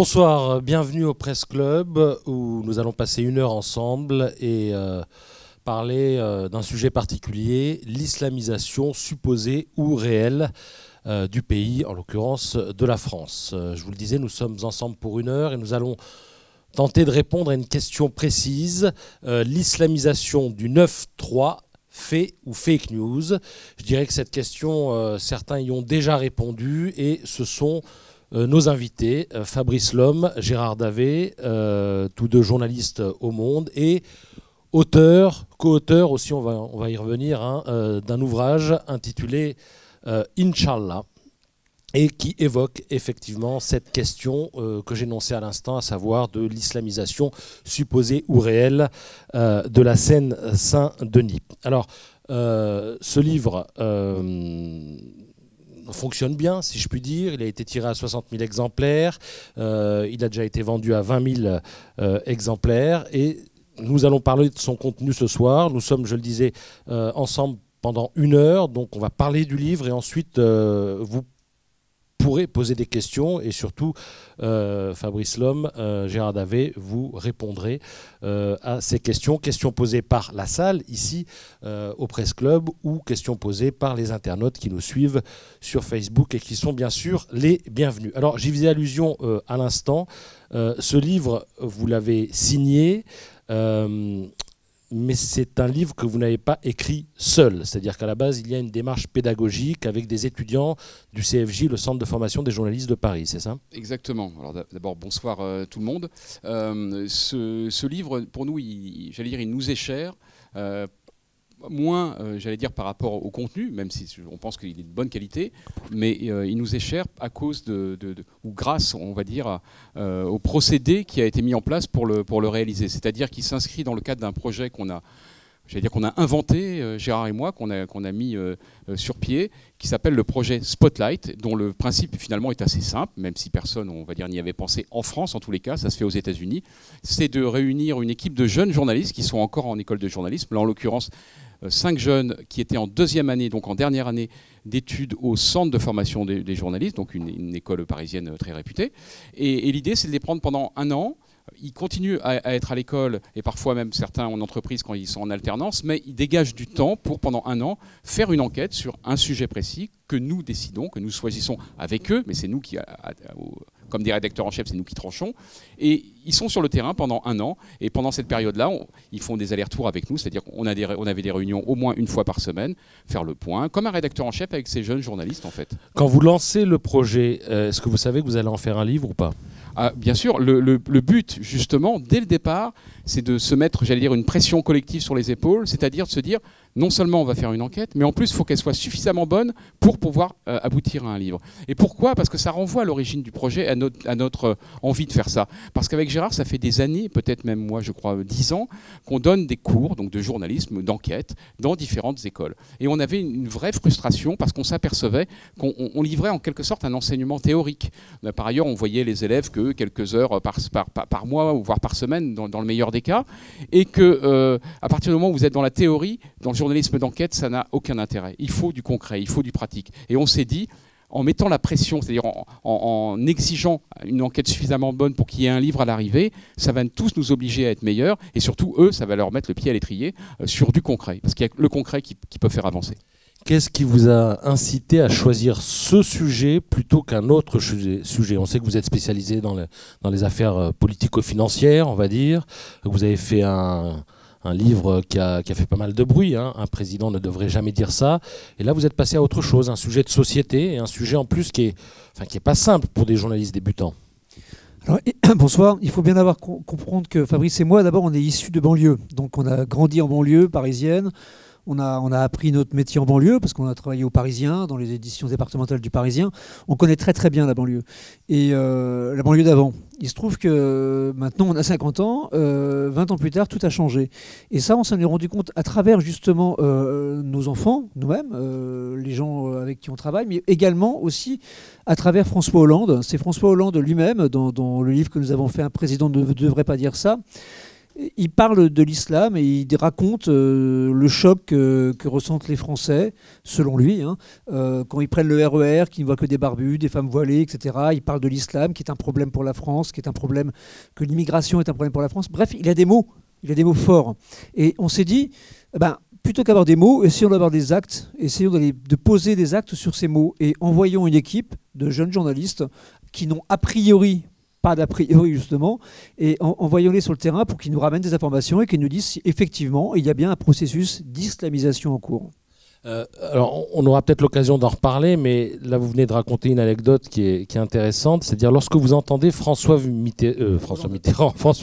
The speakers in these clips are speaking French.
Bonsoir, bienvenue au Presse Club où nous allons passer 1 heure ensemble et parler d'un sujet particulier, l'islamisation supposée ou réelle du pays, en l'occurrence de la France. Je vous le disais, nous sommes ensemble pour 1 heure et nous allons tenter de répondre à une question précise, l'islamisation du 9-3, fait ou fake news. Je dirais que cette question, certains y ont déjà répondu et ce sont nos invités, Fabrice Lhomme, Gérard Davet, tous deux journalistes au Monde et co-auteur aussi, on va y revenir, d'un ouvrage intitulé Inch'Allah et qui évoque effectivement cette question que j'énonçais à l'instant, à savoir de l'islamisation supposée ou réelle de la Seine-Saint-Denis. Alors, ce livre fonctionne bien, si je puis dire. Il a été tiré à 60 000 exemplaires. Il a déjà été vendu à 20 000 exemplaires. Et nous allons parler de son contenu ce soir. Nous sommes, je le disais, ensemble pendant 1 heure. Donc, on va parler du livre et ensuite, vous pourrez poser des questions et surtout, Fabrice Lhomme, Gérard Davet, vous répondrez à ces questions. Questions posées par la salle, ici, au Presse Club, ou questions posées par les internautes qui nous suivent sur Facebook et qui sont bien sûr les bienvenus. Alors, j'y faisais allusion à l'instant. Ce livre, vous l'avez signé. Mais c'est un livre que vous n'avez pas écrit seul. C'est-à-dire qu'à la base, il y a une démarche pédagogique avec des étudiants du CFJ, le Centre de formation des journalistes de Paris, c'est ça? Exactement. Alors d'abord, bonsoir tout le monde. Ce livre, pour nous, il nous est cher. Moins, j'allais dire, par rapport au contenu, même si on pense qu'il est de bonne qualité, mais il nous est cher à cause ou grâce, on va dire, au procédé qui a été mis en place pour le réaliser. C'est-à-dire qu'il s'inscrit dans le cadre d'un projet qu'on a inventé, Gérard et moi, qu'on a mis sur pied, qui s'appelle le projet Spotlight, dont le principe finalement est assez simple, même si personne, on va dire, n'y avait pensé en France, en tous les cas, ça se fait aux États-Unis. C'est de réunir une équipe de jeunes journalistes qui sont encore en école de journalisme, là en l'occurrence 5 jeunes qui étaient en 2e année, donc en dernière année d'études au Centre de formation des journalistes, donc une école parisienne très réputée. Et l'idée, c'est de les prendre pendant 1 an. Ils continuent à être à l'école et parfois même certains en entreprise quand ils sont en alternance, mais ils dégagent du temps pour, pendant 1 an, faire une enquête sur un sujet précis que nous décidons, que nous choisissons avec eux, mais c'est nous qui, comme des rédacteurs en chef, c'est nous qui tranchons. Et ils sont sur le terrain pendant 1 an. Et pendant cette période-là, ils font des allers-retours avec nous, c'est-à-dire qu'on avait des réunions au moins 1 fois par semaine, faire le point, comme un rédacteur en chef avec ces jeunes journalistes en fait. Quand vous lancez le projet, est-ce que vous savez que vous allez en faire un livre ou pas? Bien sûr, le but, justement, dès le départ, c'est de se mettre, j'allais dire, une pression collective sur les épaules, c'est-à-dire de se dire, non seulement on va faire une enquête, mais en plus, il faut qu'elle soit suffisamment bonne pour pouvoir aboutir à un livre. Et pourquoi? Parce que ça renvoie à l'origine du projet, à notre envie de faire ça. Parce qu'avec Gérard, ça fait des années, peut-être même moi, je crois 10 ans, qu'on donne des cours donc de journalisme, d'enquête, dans différentes écoles. Et on avait une vraie frustration parce qu'on s'apercevait qu'on livrait en quelque sorte un enseignement théorique. Par ailleurs, on voyait les élèves que quelques heures par mois, ou voire par semaine, dans le meilleur des cas, et que à partir du moment où vous êtes dans la théorie, dans le journalisme d'enquête, ça n'a aucun intérêt. Il faut du concret, il faut du pratique. Et on s'est dit, en mettant la pression, c'est-à-dire en exigeant une enquête suffisamment bonne pour qu'il y ait un livre à l'arrivée, ça va tous nous obliger à être meilleurs, et surtout, eux, ça va leur mettre le pied à l'étrier sur du concret, parce qu'il y a le concret qui peut faire avancer. Qu'est-ce qui vous a incité à choisir ce sujet plutôt qu'un autre sujet? On sait que vous êtes spécialisé dans les affaires politico-financières, on va dire. Vous avez fait un livre qui a fait pas mal de bruit, hein. Un président ne devrait jamais dire ça. Et là, vous êtes passé à autre chose, un sujet de société, et un sujet en plus qui est pas simple pour des journalistes débutants. Alors, bonsoir, il faut bien comprendre que Fabrice et moi, d'abord, on est issus de banlieue. Donc on a grandi en banlieue parisienne. On a appris notre métier en banlieue parce qu'on a travaillé au Parisien, dans les éditions départementales du Parisien. On connaît très très bien la banlieue. Et la banlieue d'avant. Il se trouve que maintenant on a 50 ans, 20 ans plus tard, tout a changé. Et ça, on s'en est rendu compte à travers justement nos enfants, nous-mêmes, les gens avec qui on travaille, mais également aussi à travers François Hollande. C'est François Hollande lui-même, dans le livre que nous avons fait, Un président ne devrait pas dire ça, il parle de l'islam et il raconte le choc que ressentent les Français, selon lui, hein, quand ils prennent le RER, qu'ils ne voient que des barbus, des femmes voilées, etc. Il parle de l'islam qui est un problème pour la France, qui est un problème, que l'immigration est un problème pour la France. Bref, il a des mots forts. Et on s'est dit, plutôt qu'avoir des mots, essayons d'avoir des actes, essayons de poser des actes sur ces mots. Et envoyons une équipe de jeunes journalistes qui n'ont a priori pas d'a priori justement, et envoyons-les sur le terrain pour qu'ils nous ramènent des informations et qu'ils nous disent si effectivement il y a bien un processus d'islamisation en cours. Alors, on aura peut-être l'occasion d'en reparler, mais là, vous venez de raconter une anecdote qui est intéressante. C'est-à-dire, lorsque vous entendez François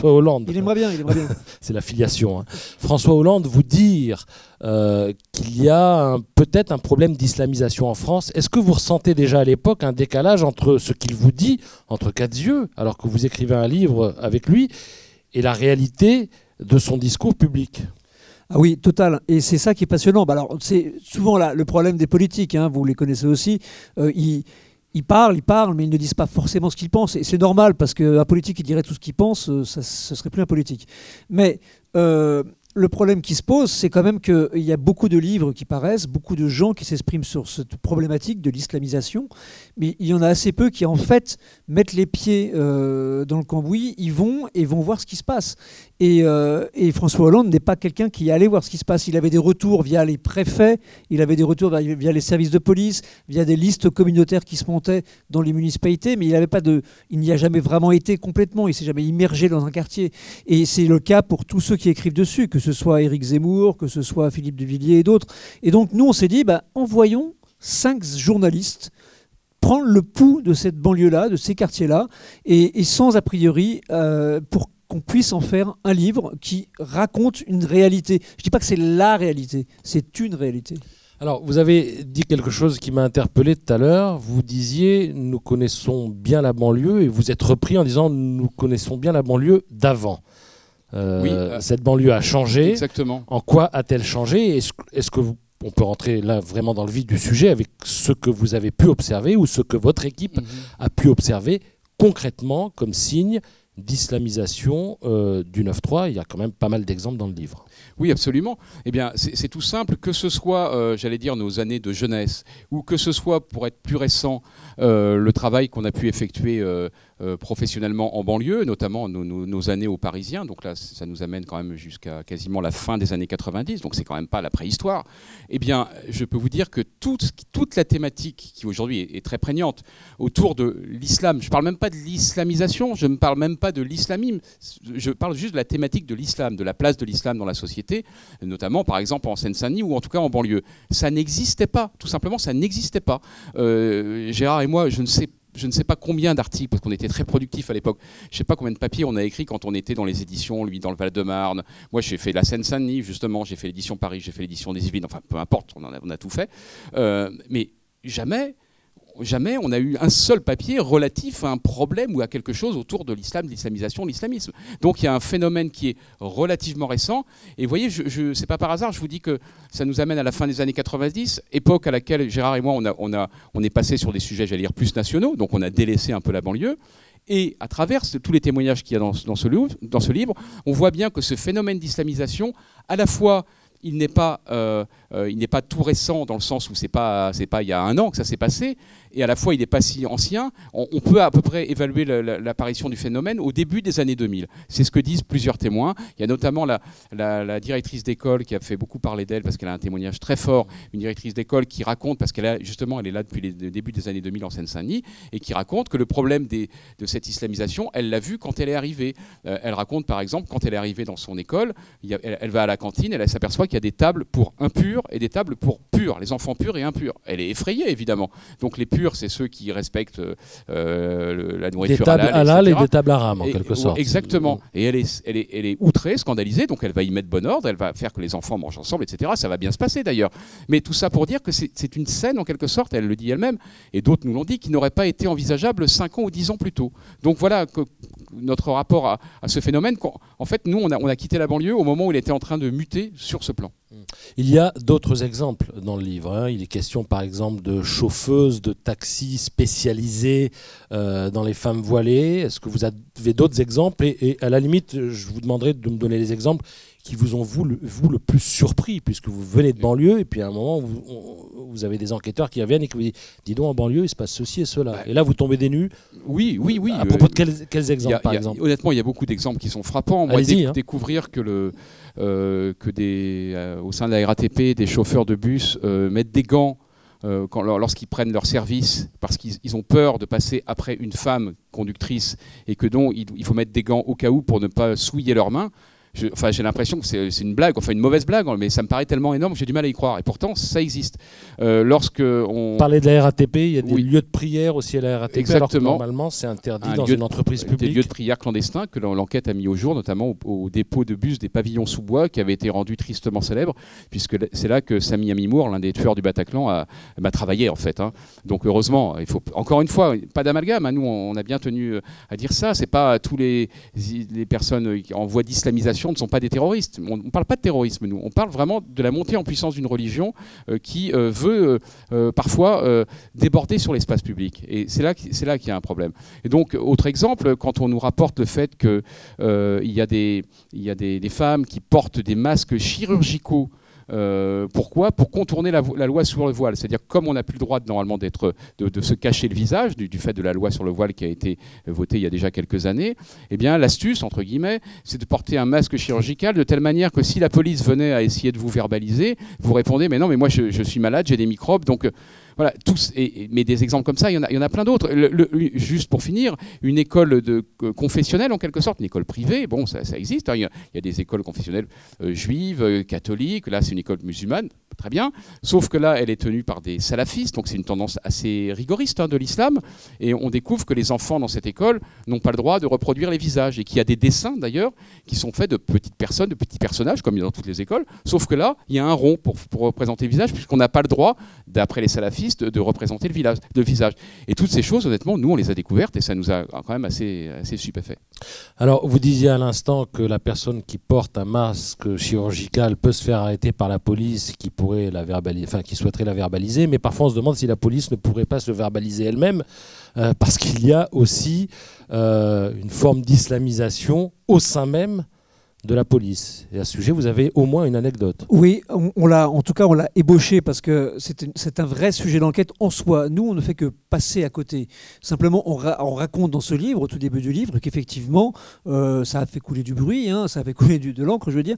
Hollande. Il aimerait bien. C'est la filiation. Hein. François Hollande vous dire qu'il y a peut-être un problème d'islamisation en France. Est-ce que vous ressentez déjà à l'époque un décalage entre ce qu'il vous dit, entre quatre yeux, alors que vous écrivez un livre avec lui, et la réalité de son discours public ? Ah oui, total. Et c'est ça qui est passionnant. Alors, c'est souvent là, le problème des politiques, hein, vous les connaissez aussi. Ils parlent, mais ils ne disent pas forcément ce qu'ils pensent. Et c'est normal, parce qu'un politique qui dirait tout ce qu'il pense, ce serait plus un politique. Mais le problème qui se pose, c'est quand même qu'il y a beaucoup de livres qui paraissent, beaucoup de gens qui s'expriment sur cette problématique de l'islamisation, mais il y en a assez peu qui, en fait, mettent les pieds dans le cambouis, ils vont voir ce qui se passe. Et François Hollande n'est pas quelqu'un qui allait voir ce qui se passe. Il avait des retours via les préfets, il avait des retours via les services de police, via des listes communautaires qui se montaient dans les municipalités, mais il n'y a jamais vraiment été complètement, il ne s'est jamais immergé dans un quartier. Et c'est le cas pour tous ceux qui écrivent dessus, que ce soit Éric Zemmour, que ce soit Philippe de Villiers et d'autres. Et donc nous, on s'est dit, envoyons 5 journalistes prendre le pouls de cette banlieue-là, de ces quartiers-là, et sans a priori, pour qu'on puisse en faire un livre qui raconte une réalité. Je ne dis pas que c'est la réalité, c'est une réalité. Alors, vous avez dit quelque chose qui m'a interpellé tout à l'heure. Vous disiez « nous connaissons bien la banlieue » et vous êtes repris en disant « nous connaissons bien la banlieue d'avant ». Oui, cette banlieue a changé. Exactement. En quoi a-t-elle changé ? Est-ce que on peut rentrer là vraiment dans le vif du sujet avec ce que vous avez pu observer ou ce que votre équipe a pu observer concrètement comme signe d'islamisation du 9-3 ? Il y a quand même pas mal d'exemples dans le livre. Oui, absolument. Eh bien, c'est tout simple, que ce soit, j'allais dire, nos années de jeunesse, ou que ce soit, pour être plus récent, le travail qu'on a pu effectuer professionnellement en banlieue, notamment nos années aux Parisiens. Donc là, ça nous amène quand même jusqu'à quasiment la fin des années 90, donc c'est quand même pas la préhistoire. Eh bien, je peux vous dire que toute la thématique qui aujourd'hui est très prégnante autour de l'islam, je ne parle même pas de l'islamisation, je ne parle même pas de l'islamisme, je parle juste de la thématique de l'islam, de la place de l'islam dans la société, notamment par exemple en Seine-Saint-Denis ou en tout cas en banlieue. Ça n'existait pas, tout simplement, ça n'existait pas. Gérard et moi, je ne sais pas combien d'articles, parce qu'on était très productifs à l'époque. Je ne sais pas combien de papiers on a écrit quand on était dans les éditions, lui dans le Val-de-Marne. Moi, j'ai fait la Seine-Saint-Denis, justement, j'ai fait l'édition Paris, j'ai fait l'édition des Yvelines, enfin, peu importe, on a tout fait. Mais jamais on a eu un seul papier relatif à un problème ou à quelque chose autour de l'islam, de l'islamisation, de l'islamisme. Donc il y a un phénomène qui est relativement récent. Et vous voyez, c'est pas par hasard, je vous dis que ça nous amène à la fin des années 90, époque à laquelle Gérard et moi, on est passé sur des sujets, j'allais dire, plus nationaux, donc on a délaissé un peu la banlieue. Et à travers tous les témoignages qu'il y a dans ce livre, on voit bien que ce phénomène d'islamisation, à la fois, il n'est pas tout récent dans le sens où c'est pas il y a 1 an que ça s'est passé, et à la fois il n'est pas si ancien. On peut à peu près évaluer l'apparition du phénomène au début des années 2000. C'est ce que disent plusieurs témoins. Il y a notamment la directrice d'école qui a fait beaucoup parler d'elle parce qu'elle a un témoignage très fort, une directrice d'école qui raconte, parce qu'elle elle est là depuis le début des années 2000 en Seine-Saint-Denis, et qui raconte que le problème de cette islamisation, elle l'a vu quand elle est arrivée. Elle raconte par exemple quand elle est arrivée dans son école, elle va à la cantine, elle s'aperçoit qu'il y a des tables pour impurs et des tables pour purs, les enfants purs et impurs. Elle est effrayée évidemment. Donc les purs, c'est ceux qui respectent la nourriture des tables halal et des tables haram en quelque sorte. Exactement. Et elle est outrée, scandalisée, donc elle va y mettre bon ordre, elle va faire que les enfants mangent ensemble, etc. Ça va bien se passer d'ailleurs. Mais tout ça pour dire que c'est une scène en quelque sorte, elle le dit elle-même, et d'autres nous l'ont dit, qui n'aurait pas été envisageable 5 ans ou 10 ans plus tôt. Donc voilà notre rapport à ce phénomène. En fait, nous, on a quitté la banlieue au moment où il était en train de muter sur ce plan. Il y a d'autres exemples dans le livre, hein. Il est question par exemple de chauffeuses de taxis spécialisées dans les femmes voilées. Est-ce que vous avez d'autres exemples et à la limite, je vous demanderai de me donner les exemples qui vous ont vous le plus surpris, puisque vous venez de banlieue et puis à un moment vous avez des enquêteurs qui reviennent et qui vous disent « Dis donc, en banlieue, il se passe ceci et cela ». Et là, vous tombez des nues. Oui. À propos de quels exemples, par exemple? Honnêtement, il y a beaucoup d'exemples qui sont frappants. Moi, découvrir que au sein de la RATP, des chauffeurs de bus mettent des gants lorsqu'ils prennent leur service, parce qu'ils ont peur de passer après une femme conductrice et que donc il faut mettre des gants au cas où pour ne pas souiller leurs mains. J'ai l'impression que c'est une blague, enfin une mauvaise blague, mais ça me paraît tellement énorme que j'ai du mal à y croire. Et pourtant, ça existe. Lorsque on parlait de la RATP, il y a des lieux de prière aussi à la RATP. Exactement. Alors que normalement, c'est interdit dans une entreprise publique. Des lieux de prière clandestins que l'enquête a mis au jour, notamment au dépôt de bus des pavillons sous bois, qui avait été rendu tristement célèbre, puisque c'est là que Sami Amimour, l'un des tueurs du Bataclan, m'a travaillé en fait. Hein. Donc heureusement, il faut encore une fois pas d'amalgame. Hein. Nous, on a bien tenu à dire ça. C'est pas tous les personnes en voie d'islamisation ne sont pas des terroristes. On ne parle pas de terrorisme, nous. On parle vraiment de la montée en puissance d'une religion qui veut parfois déborder sur l'espace public. Et c'est là qu'il y a un problème. Et donc, autre exemple, quand on nous rapporte le fait qu'il y a des femmes qui portent des masques chirurgicaux. Pourquoi? Pour contourner la loi sur le voile. C'est-à-dire, comme on n'a plus le droit normalement de se cacher le visage du fait de la loi sur le voile qui a été votée il y a déjà quelques années, eh bien l'astuce, entre guillemets, c'est de porter un masque chirurgical de telle manière que si la police venait à essayer de vous verbaliser, vous répondez « mais non, mais moi je suis malade, j'ai des microbes, donc... » Voilà, mais des exemples comme ça, il y en a plein d'autres. Juste pour finir, une école confessionnelle, en quelque sorte, une école privée, bon, ça existe. Hein, il y a des écoles confessionnelles juives, catholiques. Là, c'est une école musulmane, très bien. Sauf que là, elle est tenue par des salafistes, donc c'est une tendance assez rigoriste de l'islam. Et on découvre que les enfants dans cette école n'ont pas le droit de reproduire les visages. Et qu'il y a des dessins, d'ailleurs, qui sont faits de petites personnes, de petits personnages, comme dans toutes les écoles. Sauf que là, il y a un rond pour représenter le visage, puisqu'on n'a pas le droit, d'après les salafistes, de représenter le visage. Et toutes ces choses, honnêtement, nous, on les a découvertes et ça nous a quand même assez stupéfait. Alors, vous disiez à l'instant que la personne qui porte un masque chirurgical peut se faire arrêter par la police qui pourrait qui souhaiterait la verbaliser, mais parfois on se demande si la police ne pourrait pas se verbaliser elle-même, parce qu'il y a aussi une forme d'islamisation au sein même de la police. Et à ce sujet, vous avez au moins une anecdote. Oui, en tout cas, on l'a ébauché parce que c'est un vrai sujet d'enquête en soi. Nous, on ne fait que passer à côté. Simplement, on raconte dans ce livre, au tout début du livre, qu'effectivement, ça a fait couler du bruit, hein, ça a fait couler de l'encre, je veux dire.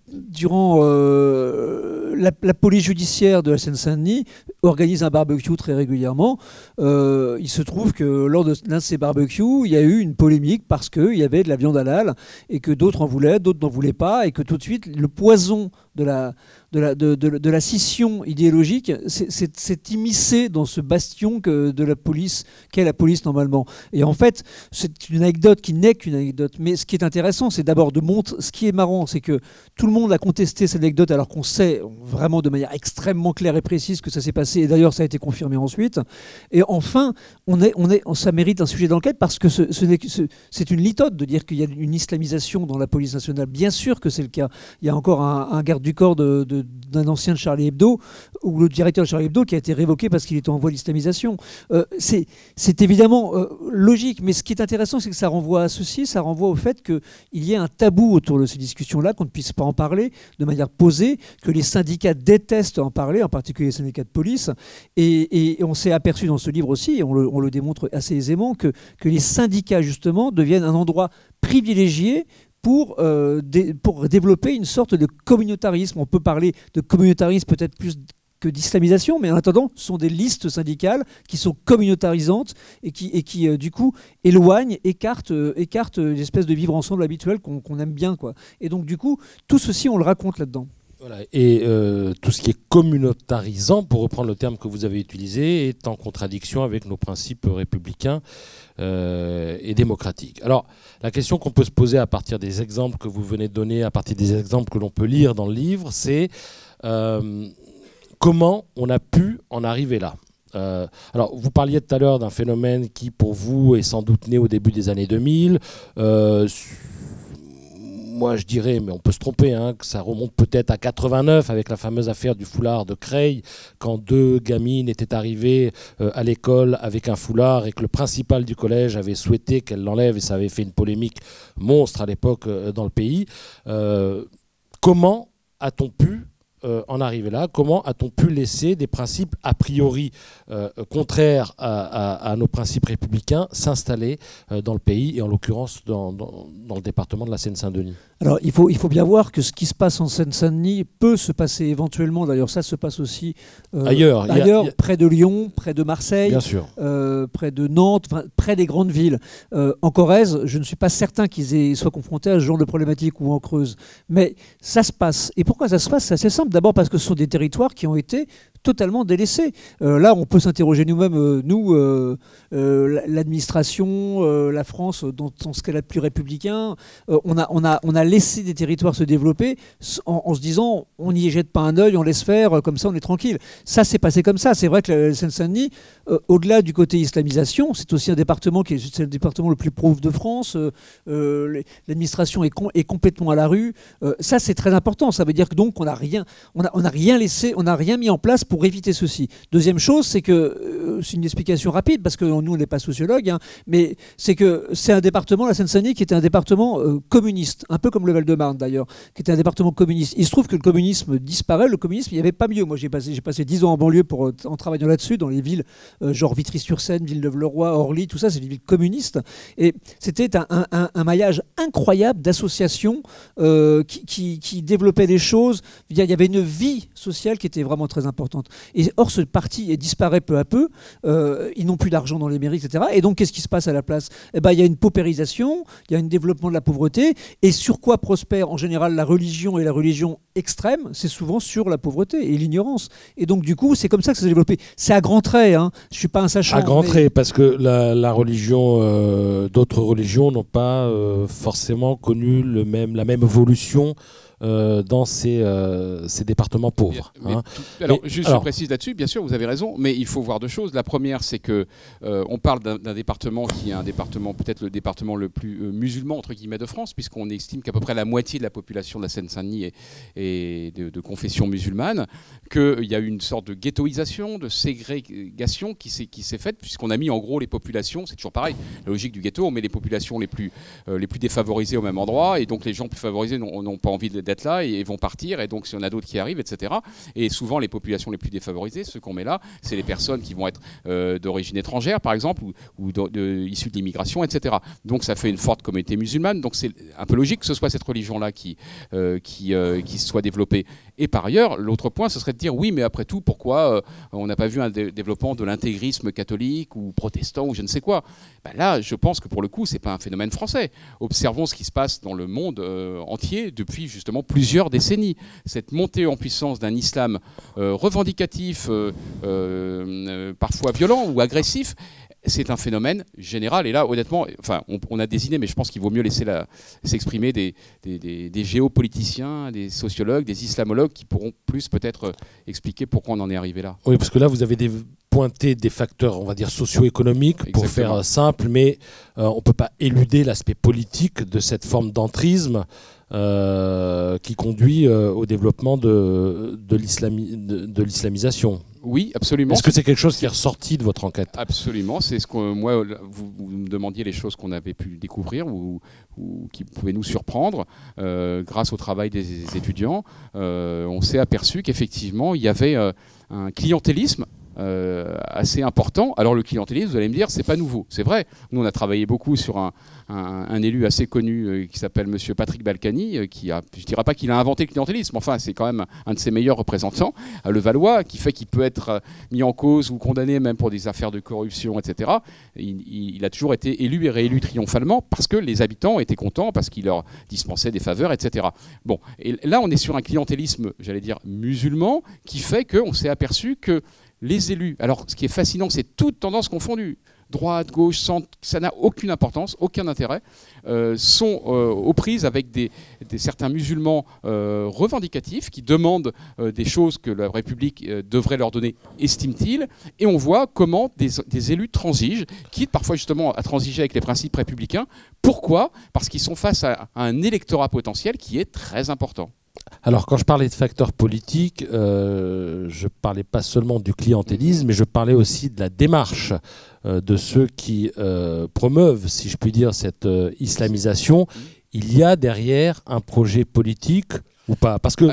Durant la police judiciaire de la Seine-Saint-Denis organise un barbecue très régulièrement. Il se trouve que lors de l'un de ces barbecues, il y a eu une polémique parce qu'il y avait de la viande halal et que d'autres en voulaient, d'autres n'en voulaient pas, et que tout de suite, le poison de la scission idéologique s'est immiscé dans ce bastion de la police, qu'est la police normalement. Et en fait, c'est une anecdote qui n'est qu'une anecdote. Mais ce qui est intéressant, c'est d'abord de montrer... Ce qui est marrant, c'est que tout le monde a contesté cette anecdote alors qu'on sait vraiment de manière extrêmement claire et précise que ça s'est passé. Et d'ailleurs, ça a été confirmé ensuite. Et enfin, ça mérite un sujet d'enquête parce que c'est une litote de dire qu'il y a une islamisation dans la police nationale. Bien sûr que c'est le cas. Il y a encore un garde du corps d'un ancien de Charlie Hebdo, ou le directeur de Charlie Hebdo, qui a été révoqué parce qu'il était en voie d'islamisation. C'est évidemment logique, mais ce qui est intéressant, c'est que ça renvoie à ceci, ça renvoie au fait qu'il y ait un tabou autour de ces discussions-là, qu'on ne puisse pas en parler de manière posée, que les syndicats détestent en parler, en particulier les syndicats de police, et on s'est aperçu dans ce livre aussi, et on le démontre assez aisément, que les syndicats, justement, deviennent un endroit privilégié pour développer une sorte de communautarisme. On peut parler de communautarisme peut-être plus que d'islamisation, mais en attendant, ce sont des listes syndicales qui sont communautarisantes et qui du coup, écartent l'espèce de vivre ensemble habituel qu'on aime bien, quoi. Et donc, du coup, tout ceci, on le raconte là-dedans. Voilà. Et tout ce qui est communautarisant, pour reprendre le terme que vous avez utilisé, est en contradiction avec nos principes républicains et démocratiques. Alors, la question qu'on peut se poser à partir des exemples que vous venez de donner, à partir des exemples que l'on peut lire dans le livre, c'est comment on a pu en arriver là. Alors, vous parliez tout à l'heure d'un phénomène qui, pour vous, est sans doute né au début des années 2000. moi je dirais, mais on peut se tromper, hein, que ça remonte peut-être à 89 avec la fameuse affaire du foulard de Creil, quand 2 gamines étaient arrivées à l'école avec un foulard et que le principal du collège avait souhaité qu'elle l'enlève, et ça avait fait une polémique monstre à l'époque dans le pays. Comment a-t-on pu en arriver là? Comment a-t-on pu laisser des principes a priori contraires à nos principes républicains s'installer dans le pays, et en l'occurrence dans le département de la Seine-Saint-Denis? Alors il faut bien voir que ce qui se passe en Seine-Saint-Denis peut se passer éventuellement, d'ailleurs ça se passe aussi ailleurs, près de Lyon, près de Marseille, bien sûr, près de Nantes, près des grandes villes. En Corrèze, je ne suis pas certain qu'ils soient confrontés à ce genre de problématique, ou en Creuse. Mais ça se passe. Et pourquoi ça se passe? C'est assez simple. D'abord parce que ce sont des territoires qui ont été totalement délaissés. Là, on peut s'interroger nous-mêmes, l'administration, la France, dans ce qu'elle a de plus républicain. On a laissé des territoires se développer en se disant, on n'y jette pas un œil, on laisse faire, comme ça on est tranquille. Ça s'est passé comme ça. C'est vrai que la Seine-Saint-Denis, au-delà du côté islamisation, c'est aussi un département c'est le département le plus pauvre de France. L'administration est complètement à la rue. Ça, c'est très important. Ça veut dire que donc on n'a rien laissé, on n'a rien mis en place pour éviter ceci. Deuxième chose, c'est que c'est une explication rapide, parce que nous on n'est pas sociologue, hein, mais c'est que c'est un département, la Seine-Saint-Denis, qui était un département communiste, un peu comme le Val-de-Marne d'ailleurs, qui était un département communiste. Il se trouve que le communisme disparaît. Le communisme, il n'y avait pas mieux. Moi j'ai passé 10 ans en banlieue en travaillant là-dessus, dans les villes genre Vitry-sur-Seine, Villeneuve-le-Roi, Orly, tout ça, c'est des villes communistes. Et c'était un maillage incroyable d'associations qui développaient des choses. Il y avait une vie sociale qui était vraiment très importante. Et or, ce parti disparaît peu à peu. Ils n'ont plus d'argent dans les mairies, etc. Et donc, qu'est-ce qui se passe à la place? Il y a une paupérisation, il y a un développement de la pauvreté. Et sur quoi prospère en général la religion, et la religion extrême? C'est souvent sur la pauvreté et l'ignorance. Et donc, du coup, c'est comme ça que ça s'est développé. C'est à grands traits, hein. Je ne suis pas un sachant. À grands traits, parce que la religion, d'autres religions n'ont pas forcément connu la même évolution dans ces départements pauvres. Je précise là-dessus, bien sûr, vous avez raison, mais il faut voir 2 choses. La première, c'est que on parle d'un département qui est un département, peut-être le département le plus musulman, entre guillemets, de France, puisqu'on estime qu'à peu près la moitié de la population de la Seine-Saint-Denis est de confession musulmane, qu'il y a eu une sorte de ghettoisation, de ségrégation qui s'est faite, puisqu'on a mis en gros les populations, c'est toujours pareil, la logique du ghetto, on met les populations les plus défavorisées au même endroit, et donc les gens plus favorisés n'ont pas envie d'être là et vont partir, et donc s'il y en a d'autres qui arrivent, etc. Et souvent les populations les plus défavorisées, ceux qu'on met là, c'est les personnes qui vont être d'origine étrangère par exemple, ou issues de l'immigration, etc. Donc ça fait une forte communauté musulmane, donc c'est un peu logique que ce soit cette religion-là qui soit développée. Et par ailleurs, l'autre point, ce serait de dire oui, mais après tout, pourquoi on n'a pas vu un développement de l'intégrisme catholique ou protestant ou je ne sais quoi? Là, je pense que pour le coup, c'est pas un phénomène français. Observons ce qui se passe dans le monde entier depuis justement plusieurs décennies. Cette montée en puissance d'un islam revendicatif, parfois violent ou agressif, c'est un phénomène général. Et là, honnêtement, on a des idées, mais je pense qu'il vaut mieux laisser s'exprimer des géopoliticiens, des sociologues, des islamologues qui pourront plus peut-être expliquer pourquoi on en est arrivé là. Oui, parce que là, vous avez pointé des facteurs, on va dire, socio-économiques, pour faire simple, mais on ne peut pas éluder l'aspect politique de cette forme d'entrisme qui conduit au développement de l'islamisation. Oui, absolument. Est-ce que c'est quelque chose qui est ressorti de votre enquête? Absolument. C'est ce que moi, vous me demandiez les choses qu'on avait pu découvrir ou qui pouvaient nous surprendre. Grâce au travail des étudiants, on s'est aperçu qu'effectivement, il y avait un clientélisme assez important. Alors le clientélisme, vous allez me dire, c'est pas nouveau. C'est vrai. Nous, on a travaillé beaucoup sur un élu assez connu qui s'appelle Monsieur Patrick Balkany, je dirais pas qu'il a inventé le clientélisme, enfin c'est quand même un de ses meilleurs représentants, le Valois, qui fait qu'il peut être mis en cause ou condamné même pour des affaires de corruption, etc. Il a toujours été élu et réélu triomphalement parce que les habitants étaient contents, parce qu'il leur dispensait des faveurs, etc. Bon, et là on est sur un clientélisme, j'allais dire musulman, qui fait qu'on s'est aperçu que les élus, alors ce qui est fascinant, c'est toute tendance confondue, droite, gauche, centre, ça n'a aucune importance, aucun intérêt, sont aux prises avec certains musulmans revendicatifs qui demandent des choses que la République devrait leur donner, estime-t-il, et on voit comment des élus transigent, quitte parfois justement à transiger avec les principes républicains. Pourquoi ? Parce qu'ils sont face à un électorat potentiel qui est très important. Alors, quand je parlais de facteurs politiques, je ne parlais pas seulement du clientélisme, mais je parlais aussi de la démarche de ceux qui promeuvent, si je puis dire, cette islamisation. Il y a derrière un projet politique ou pas ? Parce que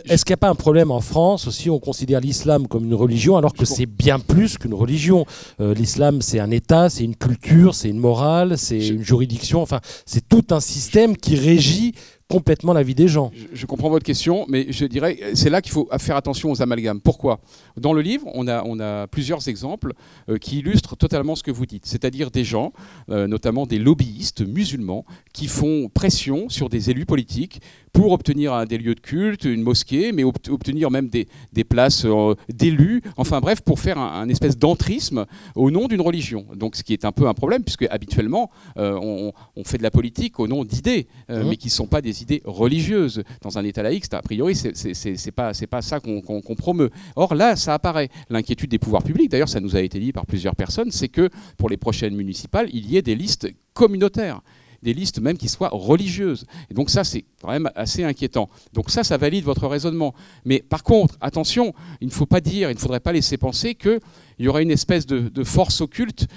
est-ce qu'il n'y a pas un problème en France aussi ? On considère l'islam comme une religion, alors que c'est bien plus qu'une religion. L'islam, c'est un État, c'est une culture, c'est une morale, c'est une juridiction. Enfin, c'est tout un système qui régit complètement la vie des gens. Je comprends votre question, mais je dirais c'est là qu'il faut faire attention aux amalgames. Pourquoi ? Dans le livre, on a plusieurs exemples qui illustrent totalement ce que vous dites, c'est-à-dire des gens, notamment des lobbyistes musulmans, qui font pression sur des élus politiques pour obtenir des lieux de culte, une mosquée, mais obtenir même des places d'élus, enfin bref, pour faire un espèce d'entrisme au nom d'une religion. Donc ce qui est un peu un problème, puisque habituellement, on fait de la politique au nom d'idées, mais qui ne sont pas des idées religieuses. Dans un État laïque, a priori, c'est pas ça qu'on promeut. Or là, ça apparaît. L'inquiétude des pouvoirs publics, d'ailleurs, ça nous a été dit par plusieurs personnes, c'est que pour les prochaines municipales, il y ait des listes communautaires, des listes même qui soient religieuses. Et donc ça, c'est quand même assez inquiétant. Donc ça valide votre raisonnement. Mais par contre, attention, il ne faudrait pas laisser penser qu'il y aurait une espèce de force occulte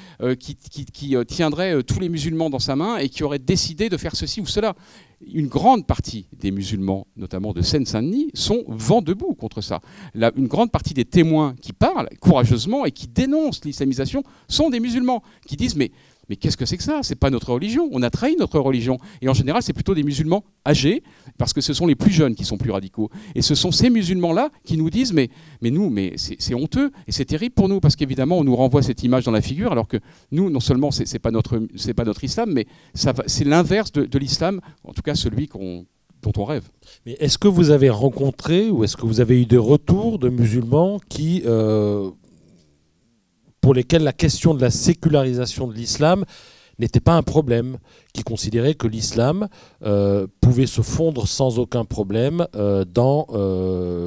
qui tiendrait tous les musulmans dans sa main et qui aurait décidé de faire ceci ou cela. Une grande partie des musulmans, notamment de Seine-Saint-Denis, sont vent debout contre ça. Une grande partie des témoins qui parlent courageusement et qui dénoncent l'islamisation sont des musulmans qui disent mais qu'est-ce que c'est que ça ? C'est pas notre religion. On a trahi notre religion. Et en général, c'est plutôt des musulmans âgés, parce que ce sont les plus jeunes qui sont plus radicaux. Et ce sont ces musulmans-là qui nous disent mais c'est honteux et c'est terrible pour nous, parce qu'évidemment, on nous renvoie cette image dans la figure, alors que nous, non seulement c'est pas notre islam, mais c'est l'inverse de l'islam, en tout cas celui dont on rêve. Mais est-ce que vous avez rencontré ou est-ce que vous avez eu des retours de musulmans pour lesquels la question de la sécularisation de l'islam n'était pas un problème, qui considéraient que l'islam pouvait se fondre sans aucun problème dans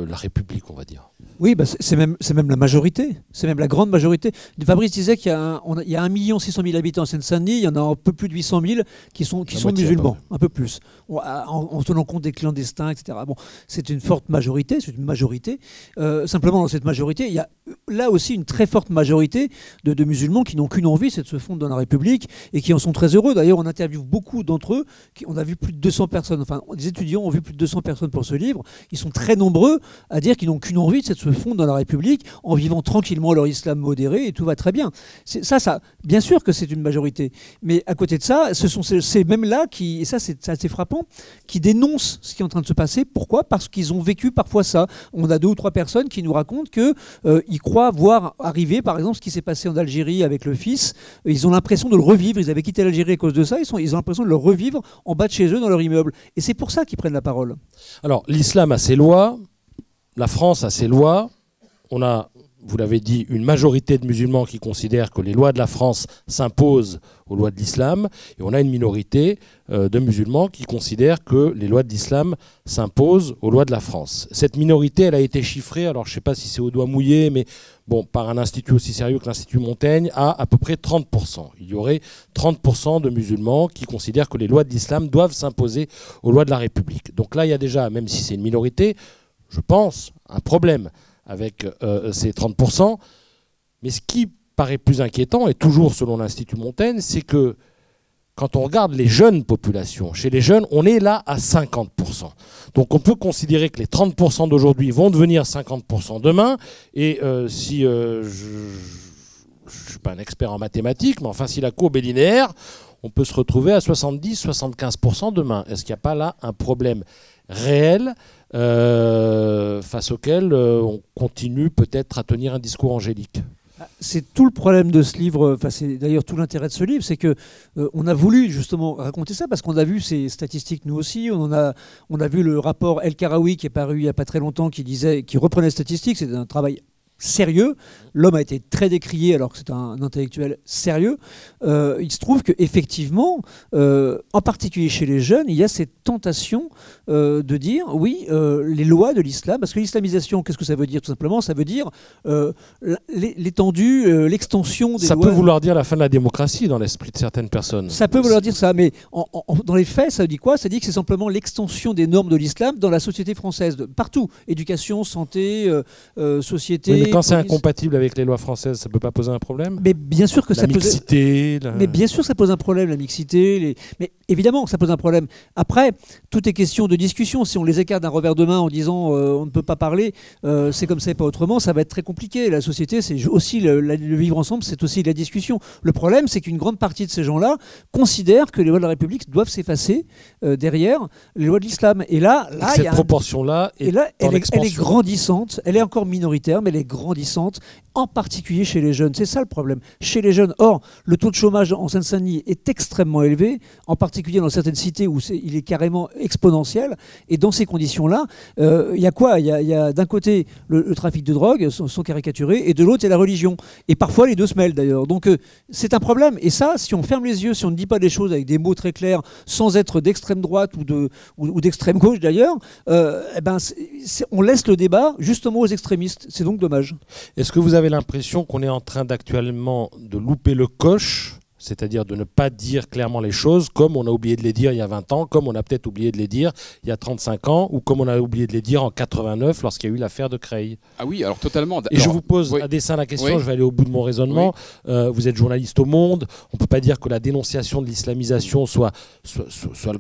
la République, on va dire ? Oui, c'est même la majorité, c'est même la grande majorité. Fabrice disait qu'il y a 1 600 000 habitants en Seine-Saint-Denis, il y en a un peu plus de 800 000 qui sont musulmans, un peu plus, en tenant compte des clandestins, etc. Bon, c'est une forte majorité, c'est une majorité. Simplement, dans cette majorité, il y a là aussi une très forte majorité de musulmans qui n'ont qu'une envie, c'est de se fondre dans la République et qui en sont très heureux. D'ailleurs, on interviewe beaucoup d'entre eux, on a vu plus de 200 personnes, enfin, des étudiants ont vu plus de 200 personnes pour ce livre. Ils sont très nombreux à dire qu'ils n'ont qu'une envie, c'est de se fondent dans la République en vivant tranquillement leur islam modéré et tout va très bien. Ça, bien sûr que c'est une majorité. Mais à côté de ça, ce sont ces mêmes-là qui, et ça c'est assez frappant, qui dénoncent ce qui est en train de se passer. Pourquoi ? Parce qu'ils ont vécu parfois ça. On a 2 ou 3 personnes qui nous racontent qu'ils croient voir arriver, par exemple, ce qui s'est passé en Algérie avec le fils. Ils ont l'impression de le revivre. Ils avaient quitté l'Algérie à cause de ça. Ils ont l'impression de le revivre en bas de chez eux, dans leur immeuble. Et c'est pour ça qu'ils prennent la parole. Alors, l'islam a ses lois. La France a ses lois. On a, vous l'avez dit, une majorité de musulmans qui considèrent que les lois de la France s'imposent aux lois de l'islam. Et on a une minorité de musulmans qui considèrent que les lois de l'islam s'imposent aux lois de la France. Cette minorité, elle a été chiffrée, alors je ne sais pas si c'est au doigt mouillé, mais bon, par un institut aussi sérieux que l'Institut Montaigne, à peu près 30%. Il y aurait 30% de musulmans qui considèrent que les lois de l'islam doivent s'imposer aux lois de la République. Donc là, il y a déjà, même si c'est une minorité, je pense, un problème avec ces 30%. Mais ce qui paraît plus inquiétant, et toujours selon l'Institut Montaigne, c'est que quand on regarde les jeunes populations, chez les jeunes, on est là à 50%. Donc on peut considérer que les 30% d'aujourd'hui vont devenir 50% demain. Et si je ne suis pas un expert en mathématiques, mais enfin si la courbe est linéaire, on peut se retrouver à 70-75% demain. Est-ce qu'il n'y a pas là un problème réel face auquel on continue peut-être à tenir un discours angélique? C'est tout le problème de ce livre, enfin c'est d'ailleurs tout l'intérêt de ce livre, c'est que on a voulu justement raconter ça parce qu'on a vu ces statistiques nous aussi, on a vu le rapport El Karaoui qui est paru il n'y a pas très longtemps qui reprenait les statistiques, c'est un travail sérieux. L'homme a été très décrié alors que c'est un intellectuel sérieux. Il se trouve qu'effectivement, en particulier chez les jeunes, il y a cette tentation de dire oui, les lois de l'islam, parce que l'islamisation, qu'est-ce que ça veut dire? Tout simplement, ça veut dire l'étendue, l'extension des Ça lois. peut vouloir dire la fin de la démocratie dans l'esprit de certaines personnes. Ça peut vouloir dire ça, mais dans les faits, ça dit quoi? Ça dit que c'est simplement l'extension des normes de l'islam dans la société française, partout. Éducation, santé, société. Oui, mais quand c'est police. incompatible avec les lois françaises, ça peut pas poser un problème? Mais bien sûr que La ça pose. mixité, Mais bien sûr que ça pose un problème, la mixité. Mais évidemment que ça pose un problème. Après, tout est question de discussion. Si on les écarte d'un revers de main en disant on ne peut pas parler, c'est comme ça et pas autrement, ça va être très compliqué. La société, c'est aussi le vivre ensemble, c'est aussi de la discussion. Le problème, c'est qu'une grande partie de ces gens-là considèrent que les lois de la République doivent s'effacer derrière les lois de l'islam. Et là, il y a cette proportion-là est elle est grandissante. Elle est encore minoritaire, mais elle est grandissante, en particulier chez les jeunes. C'est ça le problème. Chez les jeunes. Or, le taux de chômage en Seine-Saint-Denis est extrêmement élevé, en particulier dans certaines cités où il est carrément exponentiel. Et dans ces conditions-là, il y a quoi? Il y a d'un côté le trafic de drogue, sont caricaturés, et de l'autre, il y a la religion. Et parfois, les deux se mêlent d'ailleurs. Donc, c'est un problème. Et ça, si on ferme les yeux, si on ne dit pas des choses avec des mots très clairs, sans être d'extrême droite ou d'extrême gauche d'ailleurs, on laisse le débat justement aux extrémistes. C'est donc dommage. Est-ce que vous avez l'impression qu'on est en train d'actuellement de louper le coche, c'est-à-dire de ne pas dire clairement les choses comme on a oublié de les dire il y a 20 ans, comme on a peut-être oublié de les dire il y a 35 ans, ou comme on a oublié de les dire en 89 lorsqu'il y a eu l'affaire de Creil? Ah oui, alors totalement. Et je vous pose à dessein la question, je vais aller au bout de mon raisonnement. Vous êtes journaliste au Monde, on ne peut pas dire que la dénonciation de l'islamisation soit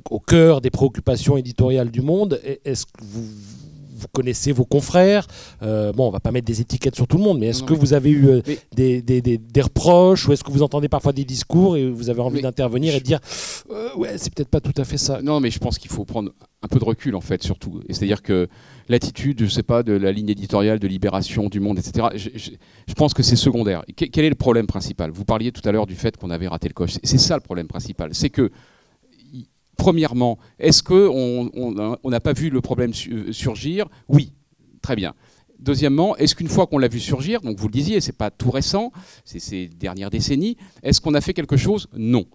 au cœur des préoccupations éditoriales du Monde. Est-ce que vous connaissez vos confrères, on ne va pas mettre des étiquettes sur tout le monde, mais est-ce que vous avez eu des reproches, ou est-ce que vous entendez parfois des discours et vous avez envie d'intervenir et de dire ouais, c'est peut-être pas tout à fait ça? Non, mais je pense qu'il faut prendre un peu de recul en fait, surtout. Et c'est-à-dire que l'attitude, je sais pas, de la ligne éditoriale de Libération, du Monde, etc., je pense que c'est secondaire. Quel est le problème principal? Vous parliez tout à l'heure du fait qu'on avait raté le coche. C'est ça le problème principal. C'est que premièrement, est-ce qu'on n'a pas vu le problème surgir? Oui, très bien. Deuxièmement, est-ce qu'une fois qu'on l'a vu surgir, donc vous le disiez, c'est pas tout récent, c'est ces dernières décennies, est-ce qu'on a fait quelque chose? Non.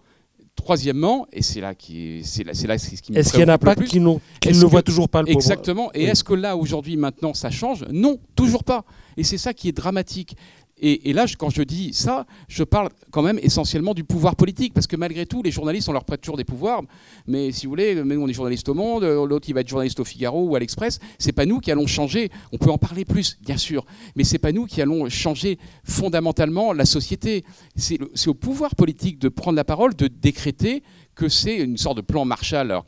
Troisièmement, et c'est là ce qui me préoccupe le plus. Est-ce qu'il y en a pas qui ne voient toujours pas le problème? Exactement. Et est-ce que là, aujourd'hui, maintenant, ça change? Non, toujours pas. Et c'est ça qui est dramatique. Et là, quand je dis ça, je parle quand même essentiellement du pouvoir politique, parce que malgré tout, les journalistes, on leur prête toujours des pouvoirs, mais si vous voulez, même on est journaliste au Monde, l'autre il va être journaliste au Figaro ou à l'Express, c'est pas nous qui allons changer, on peut en parler plus, bien sûr, mais c'est pas nous qui allons changer fondamentalement la société. C'est au pouvoir politique de prendre la parole, de décréter que c'est une sorte de plan Marshall, alors